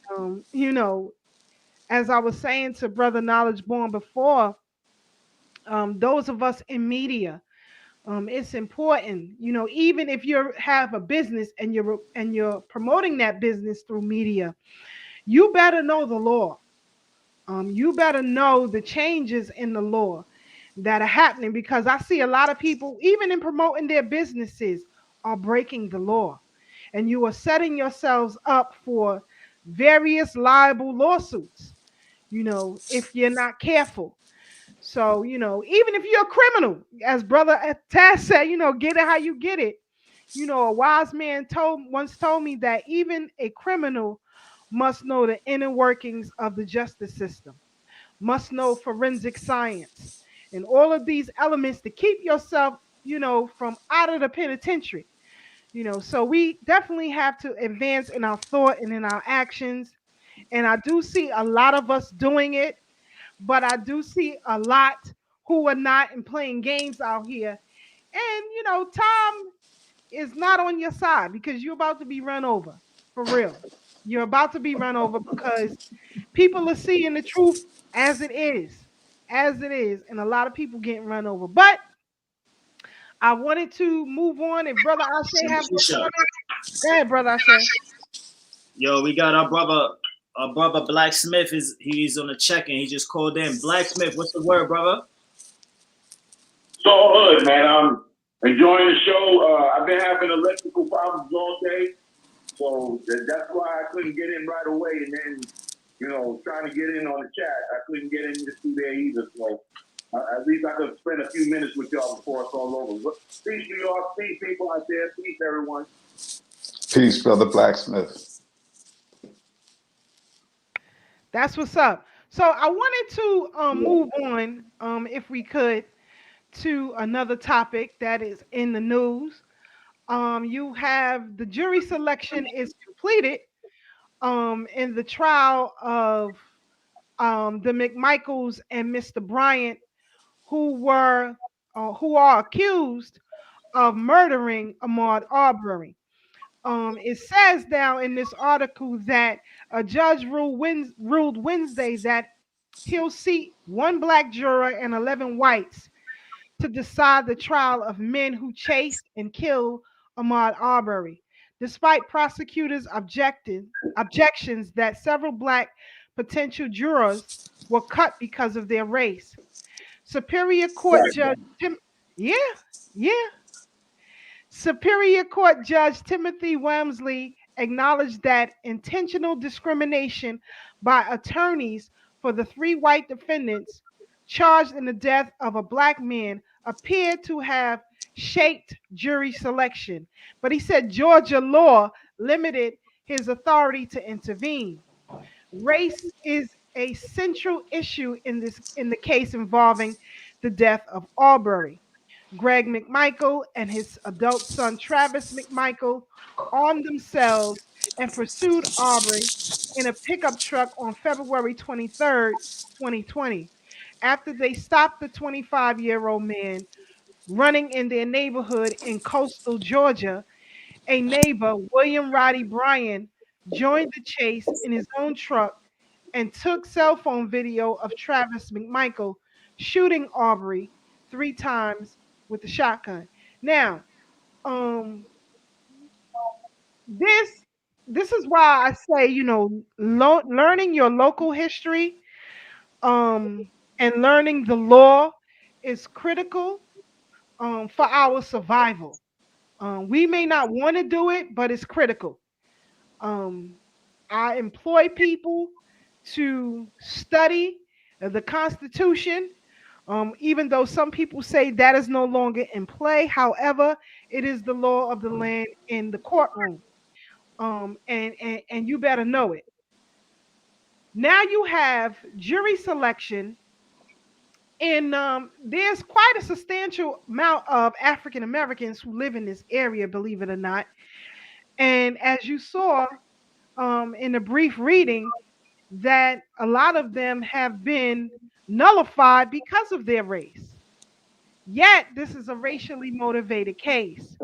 A: as I was saying to Brother Knowledge Born before, those of us in media, it's important. Even if you have a business and you're promoting that business through media, you better know the law. You better know the changes in the law that are happening, because I see a lot of people, even in promoting their businesses, are breaking the law. And you are setting yourselves up for various liable lawsuits, if you're not careful. So, even if you're a criminal, as Brother Taz said, get it how you get it. A wise man once told me that even a criminal must know the inner workings of the justice system, must know forensic science, and all of these elements to keep yourself, from out of the penitentiary. So we definitely have to advance in our thought and in our actions. And I do see a lot of us doing it, but I do see a lot who are not and playing games out here. And, time is not on your side because you're about to be run over for real. You're about to be run over because people are seeing the truth as it is, and a lot of people getting run over. But I wanted to move on. If Brother Ashe have no comment, go ahead, Brother Ashe.
C: Yo, we got our brother Blacksmith he's on the check and he just called in. Blacksmith, what's the word, brother?
D: It's all good, man. I'm enjoying the show. I've been having electrical problems all day, so that's why I couldn't get in right away. And then, trying to get in on the chat, I couldn't get in through there either. So at least I could spend a few minutes with y'all before it's all over. But peace, New York. Peace, people out there. Peace, everyone.
B: Peace, brother Blacksmith.
A: That's what's up. So I wanted to move on, if we could, to another topic that is in the news. You have the jury selection is completed in the trial of the McMichaels and Mr. Bryant, who are accused of murdering Ahmaud Arbery. It says now in this article that a judge ruled Wednesday that he'll seat one black juror and 11 whites to decide the trial of men who chased and killed Ahmaud Arbery, despite prosecutors' objections that several black potential jurors were cut because of their race. Superior Court
D: Right.
A: Judge yeah, yeah. Superior Court Judge Timothy Wamsley acknowledged that intentional discrimination by attorneys for the three white defendants charged in the death of a black man appeared to have shaped jury selection. But he said Georgia law limited his authority to intervene. Race is a central issue in the case involving the death of Arbery. Greg McMichael and his adult son Travis McMichael armed themselves and pursued Arbery in a pickup truck on February 23rd, 2020, after they stopped the 25-year-old man running in their neighborhood in coastal Georgia. A neighbor, William Roddie Bryan, joined the chase in his own truck and took cell phone video of Travis McMichael shooting Arbery 3 times with a shotgun. Now, um, this this is why I say, learning your local history, and learning the law is critical, for our survival. We may not want to do it, but it's critical. Um, I employ people to study the Constitution, even though some people say that is no longer in play. However, it is the law of the land in the courtroom, and you better know it. Now you have jury selection, and there's quite a substantial amount of African Americans who live in this area, believe it or not. And as you saw, in the brief reading, that a lot of them have been nullified because of their race. Yet, this is a racially motivated case.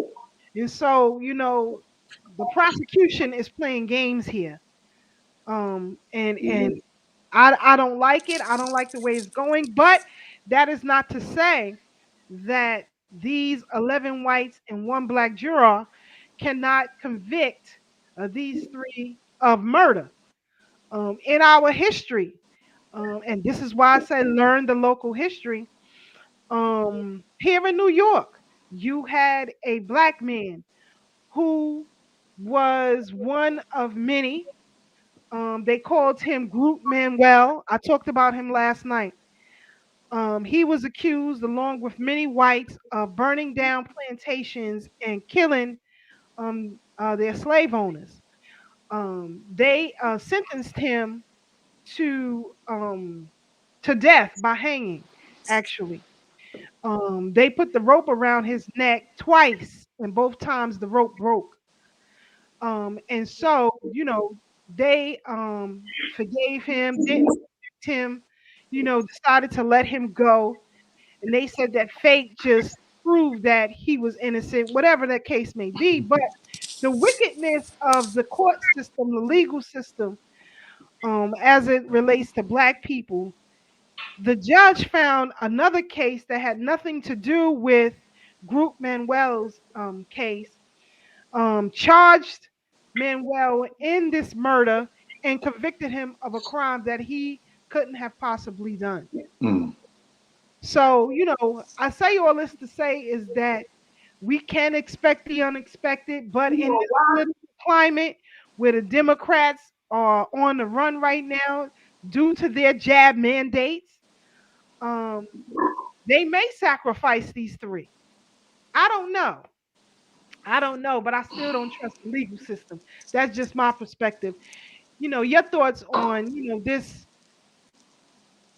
A: And so, the prosecution is playing games here. And I don't like it. I don't like the way it's going. But that is not to say that these 11 whites and one black juror cannot convict these three of murder. In our history, and this is why I say learn the local history. Here in New York, you had a black man who was one of many. They called him Groot Manuel. I talked about him last night. He was accused, along with many whites, of burning down plantations and killing their slave owners. They sentenced him to um, to death by hanging. Actually, they put the rope around his neck twice, and both times the rope broke. And so, they forgave him, didn't convict him, decided to let him go. And they said that fate just proved that he was innocent, whatever that case may be. But the wickedness of the court system, the legal system, as it relates to black people, the judge found another case that had nothing to do with Group Manuel's case, charged Manuel in this murder and convicted him of a crime that he couldn't have possibly done.
B: Mm.
A: So, I say all this to say is that we can expect the unexpected, but in this political climate where the Democrats are on the run right now due to their jab mandates, um, they may sacrifice these three. I don't know. I don't know, but I still don't trust the legal system. That's just my perspective. Your thoughts on, this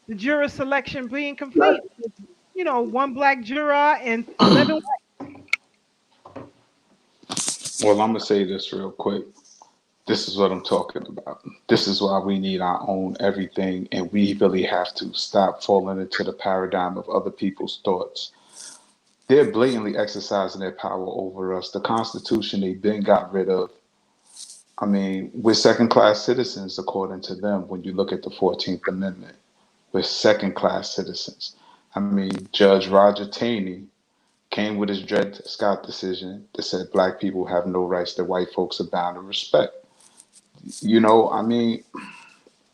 A: the juror selection being complete. One black juror and 11.
B: Well, I'm gonna say this real quick. This is what I'm talking about. This is why we need our own everything, and we really have to stop falling into the paradigm of other people's thoughts. They're blatantly exercising their power over us. The Constitution they've been got rid of. I mean, we're second class citizens according to them when you look at the 14th Amendment. We're second class citizens. I mean, Judge Roger Taney came with his Dred Scott decision that said black people have no rights that white folks are bound to respect. I mean,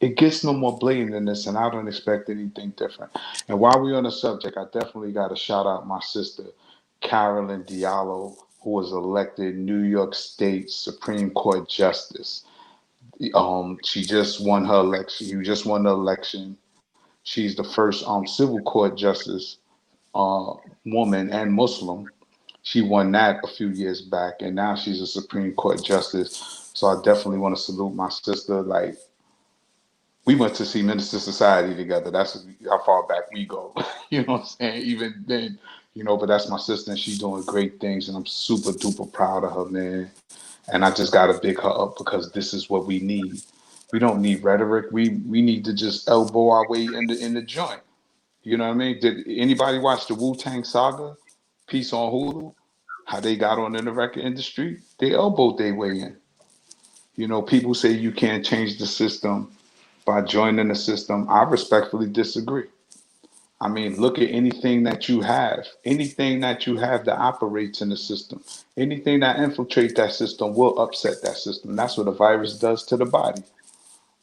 B: it gets no more blatant than this, and I don't expect anything different. And while we're on the subject, I definitely got to shout out my sister, Carolyn Diallo, who was elected New York State Supreme Court Justice. She just won her election. You just won the election. She's the first civil court justice uh, woman and Muslim. She won that a few years back, and now she's a Supreme Court justice. So I definitely want to salute my sister. Like, we went to see Minister Society together. That's how far back we go. You know what I'm saying? Even then, but that's my sister, and she's doing great things, and I'm super duper proud of her, man. And I just gotta big her up because this is what we need. We don't need rhetoric. We need to just elbow our way in the joint. You know what I mean? Did anybody watch the Wu-Tang Saga piece on Hulu? How they got on in the record industry? They elbowed their way in. You know, people say you can't change the system by joining the system. I respectfully disagree. I mean, look at anything that you have that operates in the system, anything that infiltrates that system will upset that system. That's what a virus does to the body.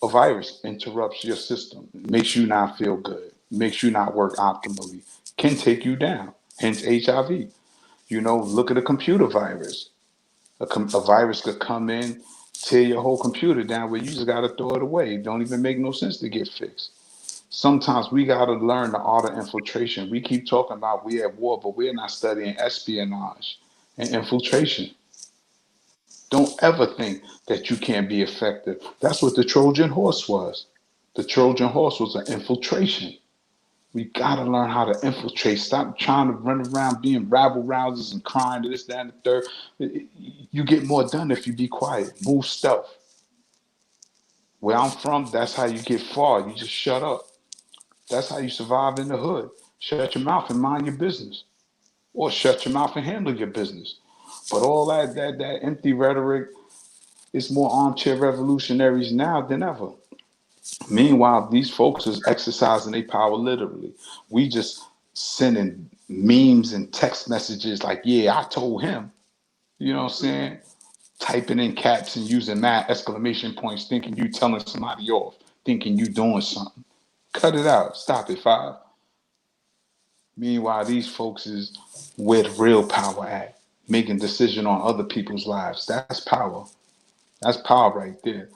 B: A virus interrupts your system, makes you not feel good, makes you not work optimally, can take you down, hence HIV. You know, look at a computer virus. A virus could come in, tear your whole computer down where you just got to throw it away. It don't even make no sense to get fixed. Sometimes we got to learn the art of infiltration. We keep talking about we at war, but we're not studying espionage and infiltration. Don't ever think that you can't be effective. That's what the Trojan horse was. The Trojan horse was an infiltration. We gotta learn how to infiltrate. Stop trying to run around being rabble rousers and crying to this, that, and the third. You get more done if you be quiet. Move stealth. Where I'm from, that's how you get far. You just shut up. That's how you survive in the hood. Shut your mouth and mind your business. Or shut your mouth and handle your business. But all that empty rhetoric, it's more armchair revolutionaries now than ever. Meanwhile, these folks is exercising their power literally. We just sending memes and text messages like, yeah, I told him. You know what I'm saying? Typing in caps and using mad exclamation points, thinking you telling somebody off, thinking you doing something. Cut it out. Stop it, five. Meanwhile, these folks is where the real power at, making decision on other people's lives. That's power. That's power right there.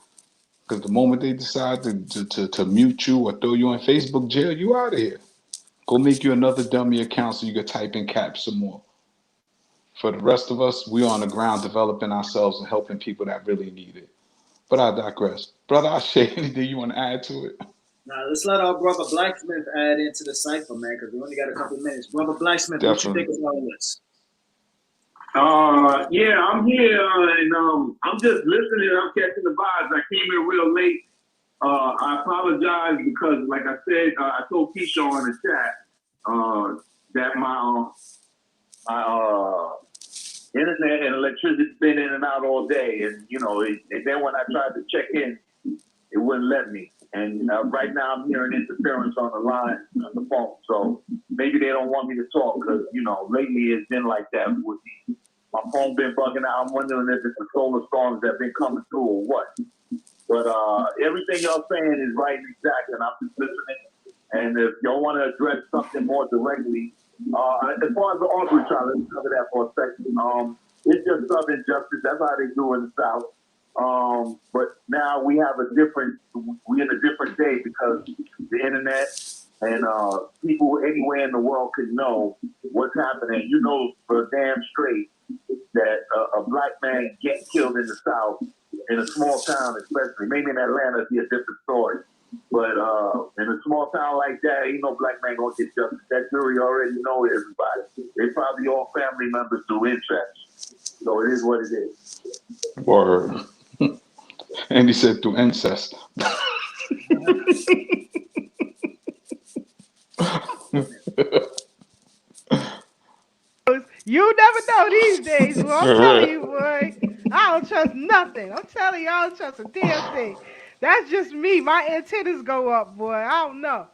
B: Because the moment they decide to mute you or throw you in Facebook jail, you out of here. Go make you another dummy account so you can type in caps some more. For the rest of us, we on the ground developing ourselves and helping people that really need it. But I digress. Brother, I share anything you want to add to it?
C: Now let's let our brother Blacksmith add into the cipher, man, because we only got a couple minutes. Brother Blacksmith, what you think
B: Definitely.
C: of all this?
D: Yeah, I'm here, and I'm just listening. I'm catching the vibes. I came in real late. I apologize because, like I said, I told Keisha on the chat that my internet and electricity's been in and out all day, and and then when I tried to check in, it wouldn't let me. And right now I'm hearing interference on the line on the phone, so maybe they don't want me to talk because lately it's been like that with me. My phone been bugging out. I'm wondering if it's the solar storms that been coming through or what. But everything y'all saying is right and exact, and I'm just listening. And if y'all want to address something more directly, as far as the Arbery trial, let's cover that for a second. It's just Southern justice. That's how they do it in the South. But now we're in a different day because the internet and people anywhere in the world could know what's happening. You know for damn straight that a black man gets killed in the South, in a small town especially. Maybe in Atlanta it'd be a different story. But in a small town like that, ain't no black man gonna get justice. That jury already know everybody. They probably all family members through incest. So it is what it is.
B: Word. And he said through incest.
A: You never know these days, boy. I'm telling you, boy. I don't trust nothing. I'm telling you, I don't trust a damn thing. That's just me. My antennas go up, boy. I don't know.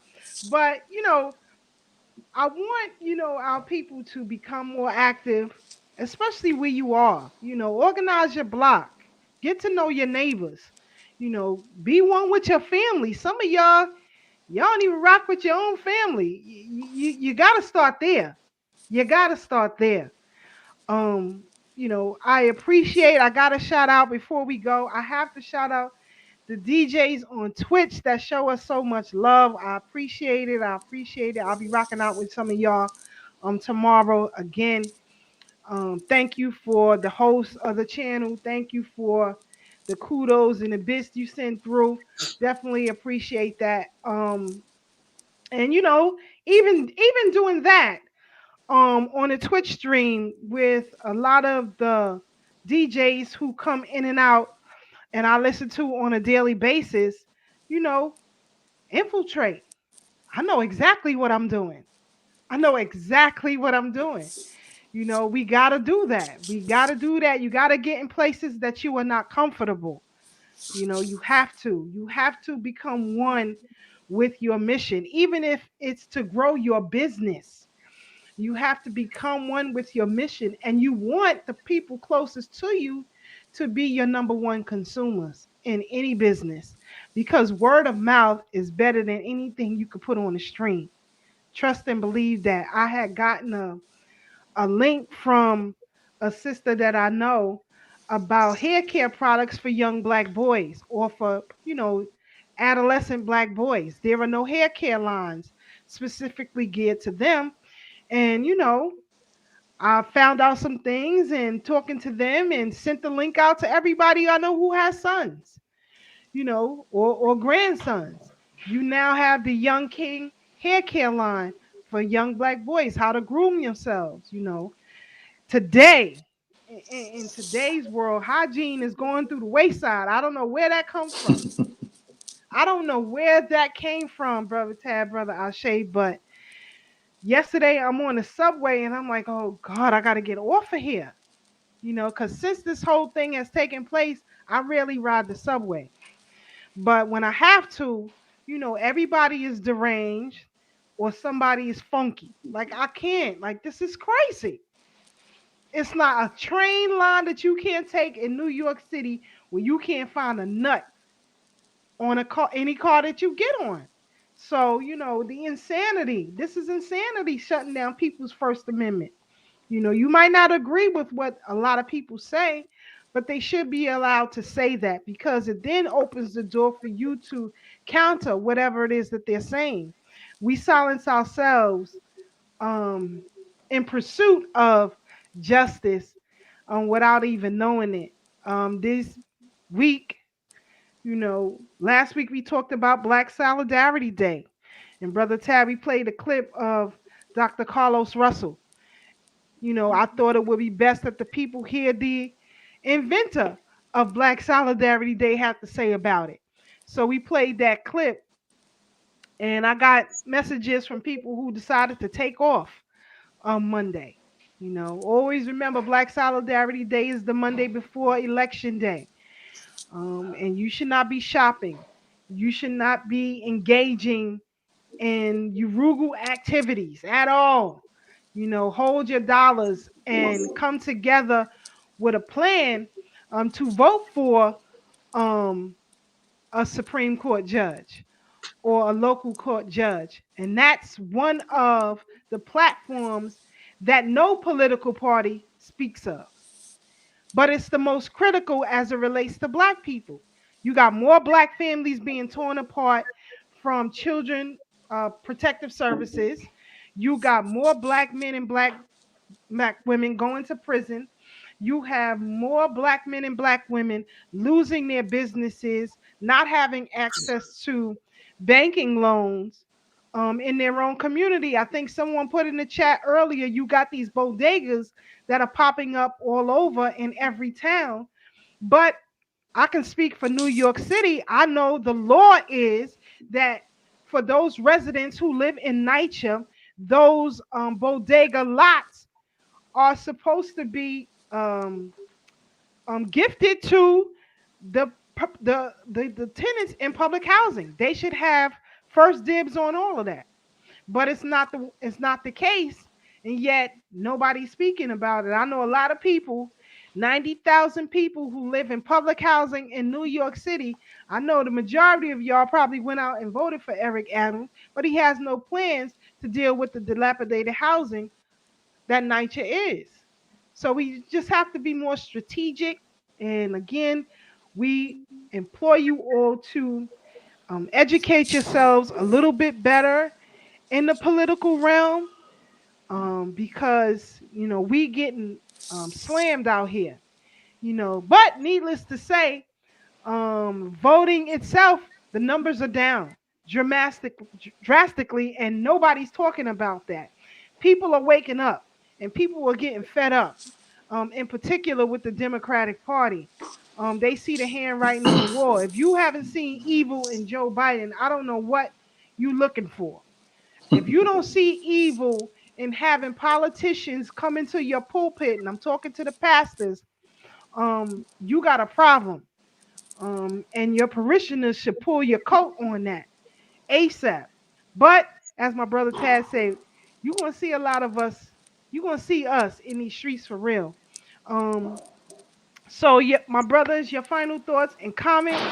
A: But, I want, our people to become more active, especially where you are. Organize your block. Get to know your neighbors. Be one with your family. Some of y'all don't even rock with your own family. You got to start there. You got to start there. I got to shout out before we go. I have to shout out the DJs on Twitch that show us so much love. I appreciate it. I appreciate it. I'll be rocking out with some of y'all tomorrow again. Thank you for the host of the channel. Thank you for the kudos and the bits you send through. Definitely appreciate that. And even doing that on a Twitch stream with a lot of the DJs who come in and out and I listen to on a daily basis, you know, infiltrate. I know exactly what I'm doing. I know exactly what I'm doing. We got to do that. We got to do that. You got to get in places that you are not comfortable. You have to. You have to become one with your mission, even if it's to grow your business. You have to become one with your mission, and you want the people closest to you to be your number one consumers in any business, because word of mouth is better than anything you could put on the stream. Trust and believe that. I had gotten a link from a sister that I know about hair care products for young black boys, or for, adolescent black boys. There are no hair care lines specifically geared to them. And, I found out some things and talking to them and sent the link out to everybody I know who has sons, or grandsons. You now have the Young King hair care line for young black boys, how to groom yourselves. Today, in today's world, hygiene is going through the wayside. I don't know where that come from. I don't know where that came from, brother Tab, brother Ashe, but yesterday I'm on the subway and I'm like, oh God, I got to get off of here. Because since this whole thing has taken place, I rarely ride the subway. But when I have to, everybody is deranged or somebody is funky. Like, I can't. Like, this is crazy. It's not a train line that you can't take in New York City where you can't find a nut on a car, any car that you get on. So, the insanity. This is insanity, shutting down people's First Amendment. You might not agree with what a lot of people say, but they should be allowed to say that, because it then opens the door for you to counter whatever it is that they're saying. We silence ourselves um, in pursuit of justice, without even knowing it. This week, last week we talked about Black Solidarity Day, and Brother Tabby played a clip of Dr. Carlos Russell. I thought it would be best that the people hear the inventor of Black Solidarity Day have to say about it. So we played that clip, and I got messages from people who decided to take off on Monday. Always remember, Black Solidarity Day is the Monday before Election Day. And you should not be shopping. You should not be engaging in Urugu activities at all. Hold your dollars and come together with a plan to vote for um, a Supreme Court judge or a local court judge. And that's one of the platforms that no political party speaks of. But it's the most critical as it relates to black people. You got more black families being torn apart from children protective services. You got more black men and black women going to prison. You have more black men and black women losing their businesses, not having access to banking loans in their own community. I think someone put in the chat earlier, you got these bodegas that are popping up all over in every town. But I can speak for New York City. I know the law is that for those residents who live in NYCHA, those bodega lots are supposed to be gifted to the, the tenants in public housing. They should have first dibs on all of that. But it's not the case, and yet nobody's speaking about it. I know a lot of people, 90,000 people who live in public housing in New York City. I know the majority of y'all probably went out and voted for Eric Adams, but he has no plans to deal with the dilapidated housing that NYCHA is. So we just have to be more strategic. And again, we implore you all to educate yourselves a little bit better in the political realm, because we getting slammed out here. But needless to say, voting itself, the numbers are down drastically, and nobody's talking about that. People are waking up, and people are getting fed up, in particular with the Democratic Party. They see the handwriting on the wall. If you haven't seen evil in Joe Biden, I don't know what you're looking for. If you don't see evil in having politicians come into your pulpit, and I'm talking to the pastors, you got a problem. And your parishioners should pull your coat on that ASAP. But as my brother Tad said, you're gonna see a lot of us. You're gonna see us in these streets for real. Um, so yeah, my brothers, your final thoughts and comments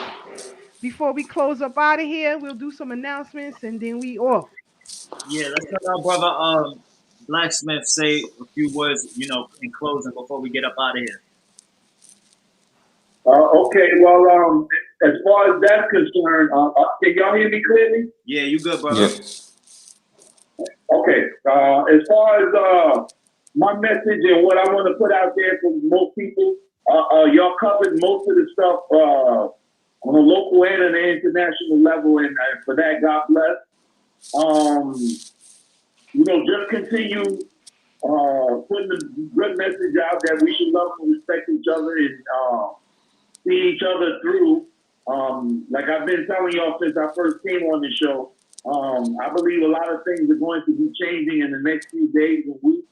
A: before we close up out of here. We'll do some announcements and then we off.
C: Yeah, let's let our brother Blacksmith say a few words, in closing before we get up out of here.
D: Okay, well, as far as that's concerned, can y'all hear me clearly?
C: Yeah, you good, brother?
B: Yeah.
D: Okay, as far as my message and what I want to put out there for most people, y'all covered most of the stuff on a local and an international level, and for that, God bless. Just continue putting the good message out that we should love and respect each other and see each other through. Like I've been telling y'all since I first came on the show, I believe a lot of things are going to be changing in the next few days and weeks.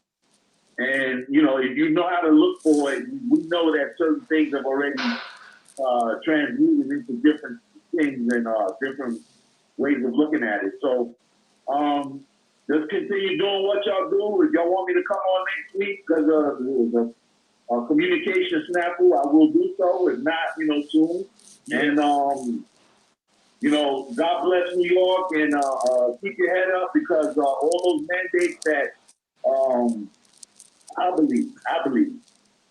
D: And, if you know how to look for it, we know that certain things have already transmuted into different things and different ways of looking at it. So just continue doing what y'all do. If y'all want me to come on next week because the communication snafu, I will do so. If not, soon. Yeah. And, God bless New York and keep your head up because all those mandates that I believe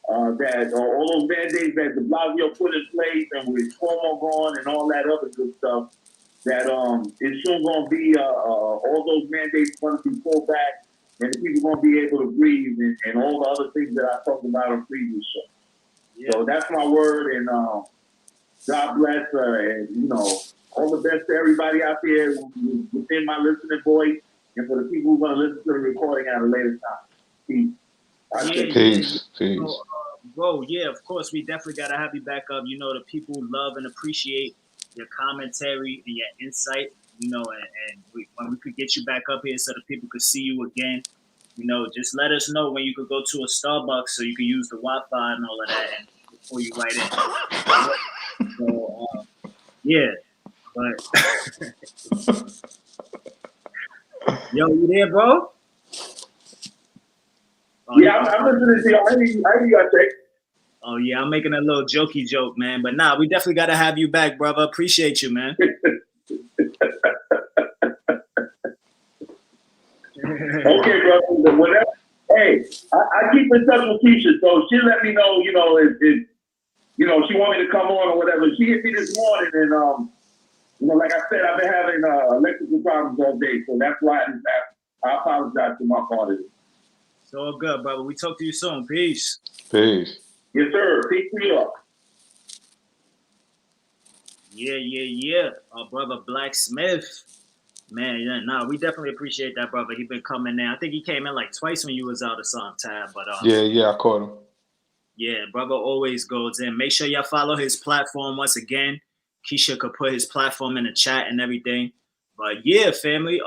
D: that all those mandates that de Blasio put in place and with Cuomo gone and all that other good stuff, that it's soon going to be all those mandates going to be pulled back and the people going to be able to breathe and all the other things that I talked about on previous show. Yeah. So that's my word, and God bless, and all the best to everybody out there within my listening voice, and for the people who are going to listen to the recording at a later time. Peace.
B: Peace.
C: So, bro, yeah, of course, we definitely got to have you back up. The people love and appreciate your commentary and your insight, when we could get you back up here so that people could see you again, just let us know when you could go to a Starbucks so you can use the Wi-Fi and all of that and pull you right in. So, yeah, but yo, you there, bro?
D: Yeah, I'm listening to y'all. I hear y'all say.
C: Oh, yeah, I'm making a little jokey joke, man. But nah, we definitely got to have you back, brother. Appreciate you, man.
D: Okay, brother. Whatever. Hey, I keep in touch with Keisha, so she let me know, if she want me to come on or whatever. She hit me this morning, and like I said, I've been having electrical problems all day, so that's why I apologize for my part of it.
C: It's all good, brother. We talk to you soon. Peace.
B: Peace.
D: Yes, sir. Peace to you.
C: Yeah. Our brother Blacksmith. Man, yeah, nah, we definitely appreciate that, brother. He been coming in. I think he came in like twice when you was out of some time, but
B: yeah, I caught him.
C: Yeah, brother always goes in. Make sure y'all follow his platform once again. Keisha could put his platform in the chat and everything. But yeah, family,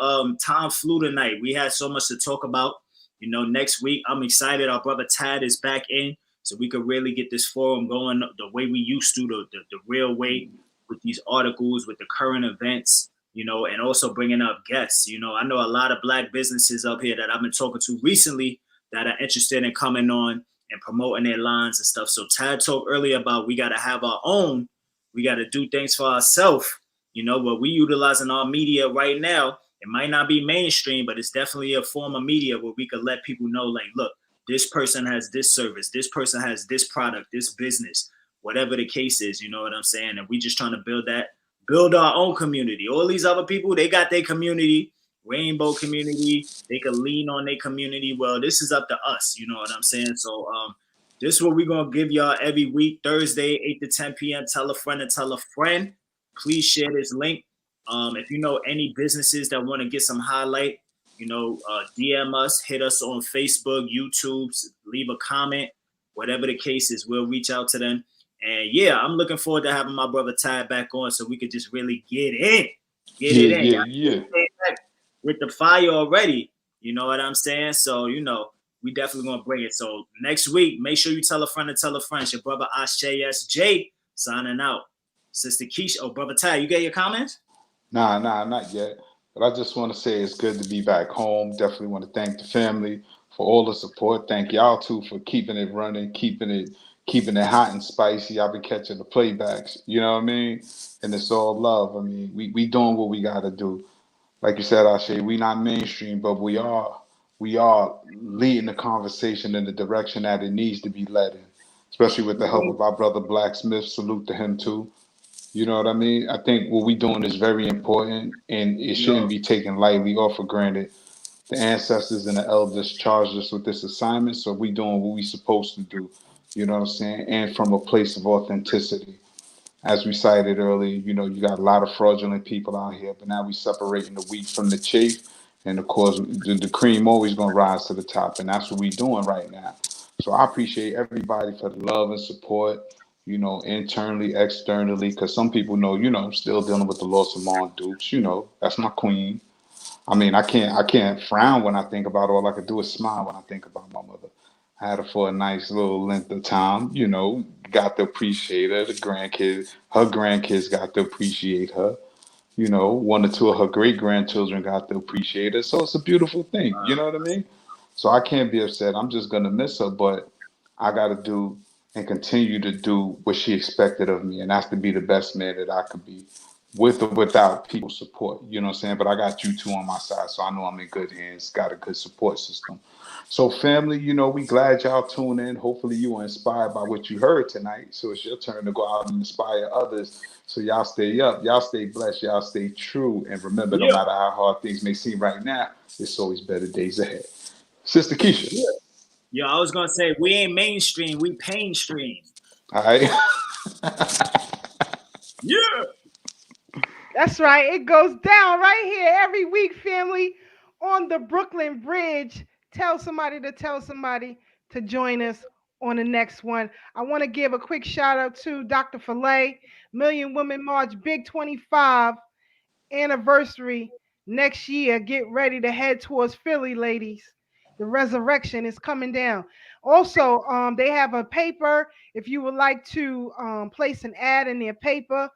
C: time flew tonight. We had so much to talk about. Next week, I'm excited. Our brother Tad is back in, so we could really get this forum going the way we used to, the real way, with these articles, with the current events, and also bringing up guests. I know a lot of Black businesses up here that I've been talking to recently that are interested in coming on and promoting their lines and stuff. So Tad talked earlier about we got to have our own. We got to do things for ourselves, but we utilizing our media right now. It might not be mainstream, but it's definitely a form of media where we could let people know, like, look, this person has this service, this person has this product, this business, whatever the case is, you know what I'm saying? And we just trying to build our own community. All these other people, they got their community, rainbow community. They could lean on their community. Well, this is up to us, you know what I'm saying? So this is what we're going to give y'all every week, Thursday, 8 to 10 p.m. Tell a friend and tell a friend. Please share this link. If you know any businesses that want to get some highlight, DM us, hit us on Facebook, YouTube, leave a comment, whatever the case is, we'll reach out to them. And yeah, I'm looking forward to having my brother Ty back on so we could just really get it in.
B: Yeah.
C: With the fire already, you know what I'm saying? So, we definitely going to bring it. So next week, make sure you tell a friend to tell a friend. It's your brother Ashe SJ signing out. Sister Keisha. Oh, Brother Ty, you get your comments?
B: Nah, not yet. But I just want to say it's good to be back home. Definitely want to thank the family for all the support. Thank y'all too for keeping it running, keeping it hot and spicy. I've been catching the playbacks. You know what I mean? And it's all love. I mean, we doing what we gotta do. Like you said, Ashay, we not mainstream, but we are leading the conversation in the direction that it needs to be led in. Especially with the help of our brother BLAKSMITH. Salute to him too. You know what I mean? I think what we're doing is very important and it shouldn't
C: Yo,
B: be taken lightly or for granted. The ancestors and the elders charged us with this assignment, so we doing what we supposed to do. You know what I'm saying? And from a place of authenticity. As we cited earlier, you got a lot of fraudulent people out here, but now we separating the wheat from the chaff. And of course, the cream always gonna rise to the top, and that's what we doing right now. So I appreciate everybody for the love and support, internally, externally, because some people know, I'm still dealing with the loss of Mom Dukes. That's my queen. I mean, I can't frown when I think about it. All I can do is smile when I think about my mother. I had her for a nice little length of time, got to appreciate her. Her grandkids got to appreciate her. One or two of her great grandchildren got to appreciate her. So it's a beautiful thing. You know what I mean? So I can't be upset. I'm just gonna miss her, but I gotta do and continue to do what she expected of me, and that's to be the best man that I could be, with or without people's support. You know what I'm saying? But I got you two on my side, so I know I'm in good hands. Got a good support system. So family, we glad y'all tune in. Hopefully you were inspired by what you heard tonight. So it's your turn to go out and inspire others. So y'all stay up, y'all stay blessed, y'all stay true, and remember, no
C: yeah,
B: matter how hard things may seem right now, it's always better days ahead. Sister Keisha.
C: yeah. Yo, I was gonna say we ain't mainstream, we pain stream.
B: All right.
C: Yeah.
A: That's right. It goes down right here every week, family, on the Brooklyn Bridge. Tell somebody to tell somebody to join us on the next one. I want to give a quick shout out to Dr. Filet, Million Women March Big 25 anniversary next year. Get ready to head towards Philly, ladies. The resurrection is coming down. Also, they have a paper. If you would like to place an ad in their paper,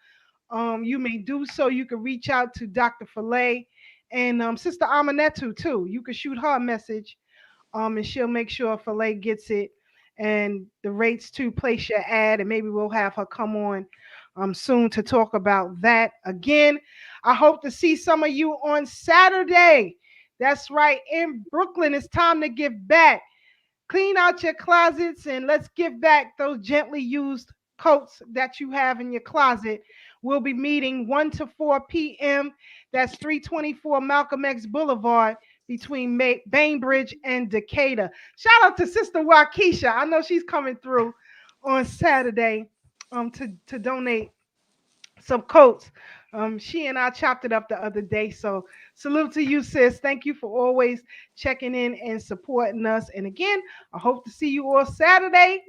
A: you may do so. You can reach out to Dr. Filet and Sister Amanetu too. You can shoot her a message, and she'll make sure Filet gets it. And the rates to place your ad, and maybe we'll have her come on soon to talk about that again. I hope to see some of you on Saturday. That's right, in Brooklyn. It's time to give back. Clean out your closets and let's give back those gently used coats that you have in your closet. We'll be meeting 1 to 4 p.m. That's 324 Malcolm X Boulevard between Bainbridge and Decatur. Shout out to Sister Waukesha. I know she's coming through on Saturday to donate some coats. She and I chopped it up the other day. So salute to you, sis. Thank you for always checking in and supporting us. And again, I hope to see you all Saturday.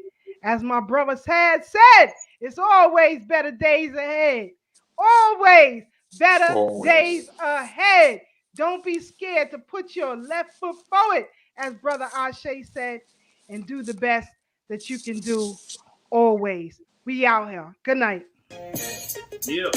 A: As my brothers had said, it's always better days ahead. Always better days
B: Always.
A: ahead. Don't be scared to put your left foot forward, as Brother Ashe said, and do the best that you can do always. We out here. Good night.
C: Yeah.